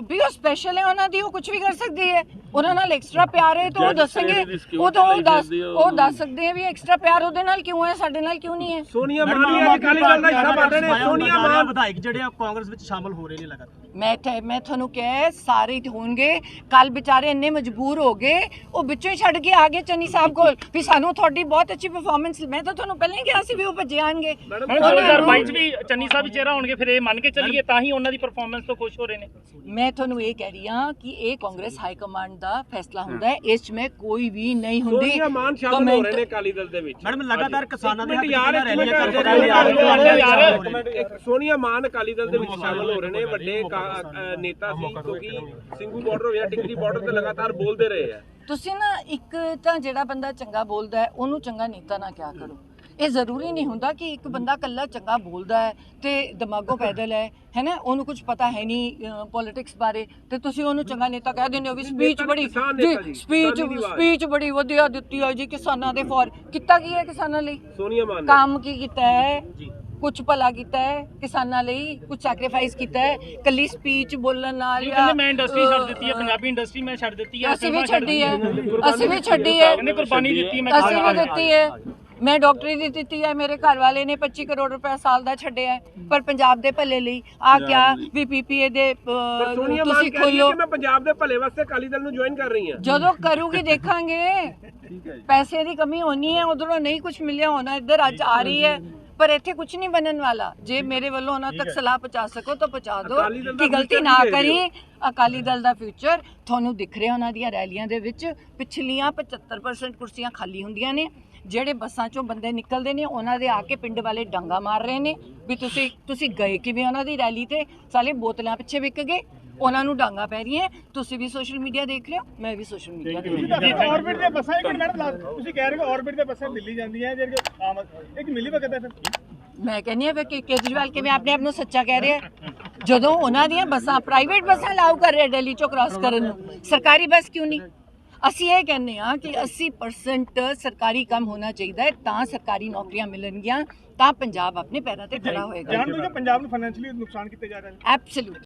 A: ਵੀ ਉਹ ਸਪੈਸ਼ਲ ਹੈ ਉਹਨਾਂ ਦੀ, ਉਹ ਕੁਝ ਵੀ ਕਰ ਸਕਦੀ ਹੈ, ਉਹਨਾਂ ਨਾਲ ਐਕਸਟਰਾ ਪਿਆਰ ਹੈ ਤਾਂ ਉਹ ਦੱਸਣਗੇ, ਉਹ ਦੱਸ ਸਕਦੇ ਆ ਵੀ ਐਕਸਟਰਾ ਪਿਆਰ ਉਹਦੇ ਨਾਲ ਕਿਉਂ ਹੈ, ਸਾਡੇ ਨਾਲ ਕਿਉਂ ਨਹੀਂ ਹੈ।
C: ਸੋਨੀਆ ਮਾਨ ਵੀ ਅਕਾਲੀ ਦਲ ਦਾ ਹਿੱਸਾ ਬਣ ਰਹੇ ਨੇ। ਸੋਨੀਆ ਮਾਨ
E: ਵਿਧਾਇਕ ਜਿਹੜੇ ਆ ਕਾਂਗਰਸ ਵਿੱਚ ਸ਼ਾਮਲ ਹੋ ਰਹੇ ਨੇ ਲਗਾਤਾਰ।
A: ਮੈਂ ਤੁਹਾਨੂੰ ਕਿਹਾ ਸਾਰੇ ਹੋਣਗੇ, ਕੱਲ ਵਿਚਾਰੇ ਇੰਨੇ ਮਜਬੂਰ ਹੋ ਗਏ ਉਹ ਵਿੱਚੋਂ ਹੀ ਛੱਡ ਕੇ ਆ ਗਏ ਚੰਨੀ ਸਾਹਿਬ ਕੋਲ ਵੀ ਸਾਨੂੰ ਤੁਹਾਡੀ ਬਹੁਤ ਅੱਛੀ ਪਰਫਾਰਮੈਂਸ। ਮੈਂ ਤਾਂ ਤੁਹਾਨੂੰ ਪਹਿਲਾਂ ਹੀ ਕਿਹਾ ਸੀ ਵੀ ਉਹ ਭੱਜੇ ਆਣਗੇ।
B: 2022 ਚ ਵੀ ਚੰਨੀ ਸਾਹਿਬ ਚਿਹਰਾ ਹੋਣਗੇ, ਫਿਰ ਇਹ ਮੰਨ ਕੇ ਚੱਲੀਏ ਤਾਂ ਹੀ ਉਹਨਾਂ ਦੀ ਪਰਫਾਰਮੈਂਸ ਤੋਂ ਖੁਸ਼ ਹੋ ਰਹੇ ਨੇ।
A: ਮੈਂ ਤੁਹਾਨੂੰ ਇਹ ਕਹਿ ਰਹੀ ਹਾਂ ਕਿ ਇਹ ਕਾਂਗਰਸ ਹਾਈ ਕਮਾਂਡ ਦਾ ਫੈਸਲਾ ਹੁੰਦਾ ਹੈ, ਇਸ 'ਚ ਮੈਂ ਕੋਈ ਵੀ ਨਹੀਂ ਹੁੰਦੀ।
C: ਸੋਨੀਆ ਮਾਨ ਸ਼ਾਮਲ ਹੋ ਰਹੇ ਨੇ ਅਕਾਲੀ ਦਲ ਦੇ ਵਿੱਚ।
E: ਮੈਡਮ ਲਗਾਤਾਰ ਕਿਸਾਨਾਂ ਦੇ ਹੱਕ
C: ਯਾਰ
E: ਰੈਲੀਆਂ ਕਰ
C: ਸੋਨੀਆ ਮਾਨ ਅਕਾਲੀ ਦਲ ਦੇ ਵਿੱਚ ਸ਼ਾਮਲ ਹੋ ਰਹੇ ਨੇ, ਵੱਡੇ ਨੇਤਾ ਸੀ ਕਿਉਂਕਿ ਸਿੰਘੂ ਬਾਰਡਰ ਜਾਂ ਟਿਕਰੀ ਬਾਰਡਰ ਤੇ ਲਗਾਤਾਰ ਬੋਲਦੇ ਰਹੇ ਆ। ਤੁਸੀਂ
A: ਨਾ ਇੱਕ ਤਾਂ ਜਿਹੜਾ ਬੰਦਾ ਚੰਗਾ ਬੋਲਦਾ ਹੈ ਉਹਨੂੰ ਚੰਗਾ ਨੇਤਾ ਨਾ ਕਿਹਾ ਕਰੋ। ਇਹ ਜ਼ਰੂਰੀ ਨਹੀਂ ਹੁੰਦਾ ਕਿ ਇੱਕ ਬੰਦਾ ਕੱਲਾ ਚੰਗਾ ਬੋਲਦਾ ਹੈ ਤੇ ਦਿਮਾਗੋਂ ਪੈਦਲ ਹੈ ਨਾ, ਉਹਨੂੰ ਕੁਝ ਪਤਾ ਹੈ ਨਹੀਂ ਪੋਲਿਟਿਕਸ ਬਾਰੇ ਤੇ ਤੁਸੀਂ ਉਹਨੂੰ ਚੰਗਾ ਨੇਤਾ ਕਹਿ ਦਿੰਦੇ ਹੋ ਵੀ ਸਪੀਚ ਬੜੀ ਵਧੀਆ ਦਿੱਤੀ ਹੈ ਜੀ ਕਿਸਾਨਾਂ ਦੇ ਫੋਰ। ਕੀਤਾ ਕੀ ਹੈ ਕਿਸਾਨਾਂ ਲਈ?
C: ਸੋਨੀਆ ਮਾਨ
A: ਕੰਮ ਕੀ ਕੀਤਾ ਹੈ? ਕੁਝ ਭਲਾ ਕੀਤਾ ਹੈ ਕਿਸਾਨਾਂ ਲਈ, ਕੁਝ ਸੈਕਰੀਫਾਈਸ ਕੀਤਾ ਹੈ? ਕੱਲੀ ਸਪੀਚ ਬੋਲਣ ਨਾਲ
B: ਜਾਂ ਮੈਂ ਇੰਡਸਟਰੀ ਛੱਡ ਦਿੱਤੀ ਹੈ, ਪੰਜਾਬੀ ਇੰਡਸਟਰੀ ਮੈਂ ਛੱਡ ਦਿੱਤੀ ਹੈ,
A: ਅਸੀਂ ਵੀ ਛੱਡੀ ਹੈ
B: ਇਹਨੇ ਕੁਰਬਾਨੀ ਦਿੱਤੀ, ਮੈਂ
A: ਅਸੀਂ ਵੀ ਦਿੱਤੀ ਹੈ। ਮੈਂ ਡਾਕਟਰੀ ਦੀ ਦਿੱਤੀ ਹੈ, ਮੇਰੇ ਘਰ ਵਾਲੇ ਨੇ 25 ਕਰੋੜ ਰੁਪਏ ਸਾਲ ਦਾ ਛੱਡਿਆ ਹੈ, ਪਰ ਪੰਜਾਬ ਦੇ ਭਲੇ ਲਈ। ਆ ਕਿਆ ਵੀ ਪੀਪੀਏ ਦੇ ਤੁਸੀਂ ਖੋਲੋ।
C: ਮੈਂ ਪੰਜਾਬ ਦੇ ਭਲੇ ਵਾਸਤੇ ਅਕਾਲੀ ਦਲ ਨੂੰ ਜੁਆਇਨ ਕਰ ਰਹੀ ਹਾਂ।
A: ਜਦੋਂ ਕਰੂਗੀ ਦੇਖਾਂਗੇ। ਪੈਸੇ ਦੀ ਕਮੀ ਹੋਣੀ ਹੈ, ਉਧਰੋਂ ਨਹੀਂ ਕੁਝ ਮਿਲਿਆ ਹੋਣਾ, ਇੱਧਰ ਅੱਜ ਆ ਰਹੀ ਹੈ, ਪਰ ਇੱਥੇ ਕੁਝ ਨਹੀਂ ਬਣਨ ਵਾਲਾ। ਜੇ ਮੇਰੇ ਵੱਲੋਂ ਉਹਨਾਂ ਤੱਕ ਸਲਾਹ ਪਹੁੰਚਾ ਸਕੋ ਤਾਂ ਪਹੁੰਚਾ ਦਿਓ ਕਿ ਗਲਤੀ ਨਾ ਕਰੀ। ਅਕਾਲੀ ਦਲ ਦਾ ਫਿਊਚਰ ਤੁਹਾਨੂੰ ਦਿਖ ਰਿਹਾ ਉਹਨਾਂ ਦੀਆਂ ਰੈਲੀਆਂ ਦੇ ਵਿੱਚ। ਪਿਛਲੀਆਂ 75% ਕੁਰਸੀਆਂ ਖਾਲੀ ਹੁੰਦੀਆਂ ਨੇ, ਜਿਹੜੇ ਬੱਸਾਂ ਚੋਂ ਬੰਦੇ ਨਿਕਲਦੇ ਨੇ ਉਹਨਾਂ ਦੇ ਆ ਕੇ ਪਿੰਡ ਵਾਲੇ ਡਾਂਗਾ ਮਾਰ ਰਹੇ ਨੇ ਵੀ ਤੁਸੀਂ ਗਏ ਕਿਵੇਂ ਉਹਨਾਂ ਦੀ ਰੈਲੀ ਤੇ? ਸਾਲੇ ਬੋਤਲਾਂ ਪਿੱਛੇ ਵਿਕ ਗਏ, ਉਹਨਾਂ ਨੂੰ ਡਾਂਗਾ ਪੈ ਰਹੀਆਂ। ਤੁਸੀਂ ਵੀ ਸੋਸ਼ਲ ਮੀਡੀਆ ਦੇਖ ਰਹੇ ਹੋ, ਮੈਂ ਵੀ ਸੋਸ਼ਲ ਮੀਡੀਆ ਦੇਖ ਰਹੀ ਹਾਂ।
F: ਆਰਬਿਟ ਦੇ ਬੱਸਾਂ ਇੱਕ ਮਿੰਟ ਤੁਸੀਂ ਕਹਿ ਰਹੇ ਹੋ ਆਰਬਿਟ ਦੇ ਬੱਸਾਂ ਦਿੱਲੀ ਜਾਂਦੀਆਂ ਜਿਹੜੀਆਂ ਆਮ ਇੱਕ ਮਿਲੀ ਵਗਦਾ ਫਿਰ
A: ਮੈਂ ਕਹਿੰਦੀ ਹਾਂ ਕਿ ਕੇਜਰੀਵਾਲ ਕਿਵੇਂ ਆਪਣੇ ਆਪ ਨੂੰ ਸੱਚਾ ਕਹਿ ਰਿਹਾ ਜਦੋਂ ਉਹਨਾਂ ਦੀਆਂ ਬੱਸਾਂ ਪ੍ਰਾਈਵੇਟ ਬੱਸਾਂ ਅਲਾਉ ਕਰ ਰਿਹਾ ਦਿੱਲੀ ਚੋਂ ਕ੍ਰਾਸ ਕਰਨ ਨੂੰ, ਸਰਕਾਰੀ ਬੱਸ ਕਿਉਂ ਨਹੀਂ? ਅਸੀਂ ਇਹ ਕਹਿੰਦੇ ਹਾਂ ਕਿ 80% ਸਰਕਾਰੀ ਕੰਮ ਹੋਣਾ ਚਾਹੀਦਾ ਹੈ, ਤਾਂ ਸਰਕਾਰੀ ਨੌਕਰੀਆਂ ਮਿਲਣਗੀਆਂ, ਤਾਂ ਪੰਜਾਬ ਆਪਣੇ ਪੈਰਾਂ ਤੇ ਖੜਾ ਹੋਏਗਾ।
F: ਜਾਣ ਬੁੱਝ ਕੇ ਪੰਜਾਬ ਨੂੰ ਫਾਈਨੈਂਸ਼ੀਅਲੀ ਨੁਕਸਾਨ ਕੀਤੇ ਜਾ ਰਹੇ ਨੇ।
A: ਐਬਸੋਲੂਟ।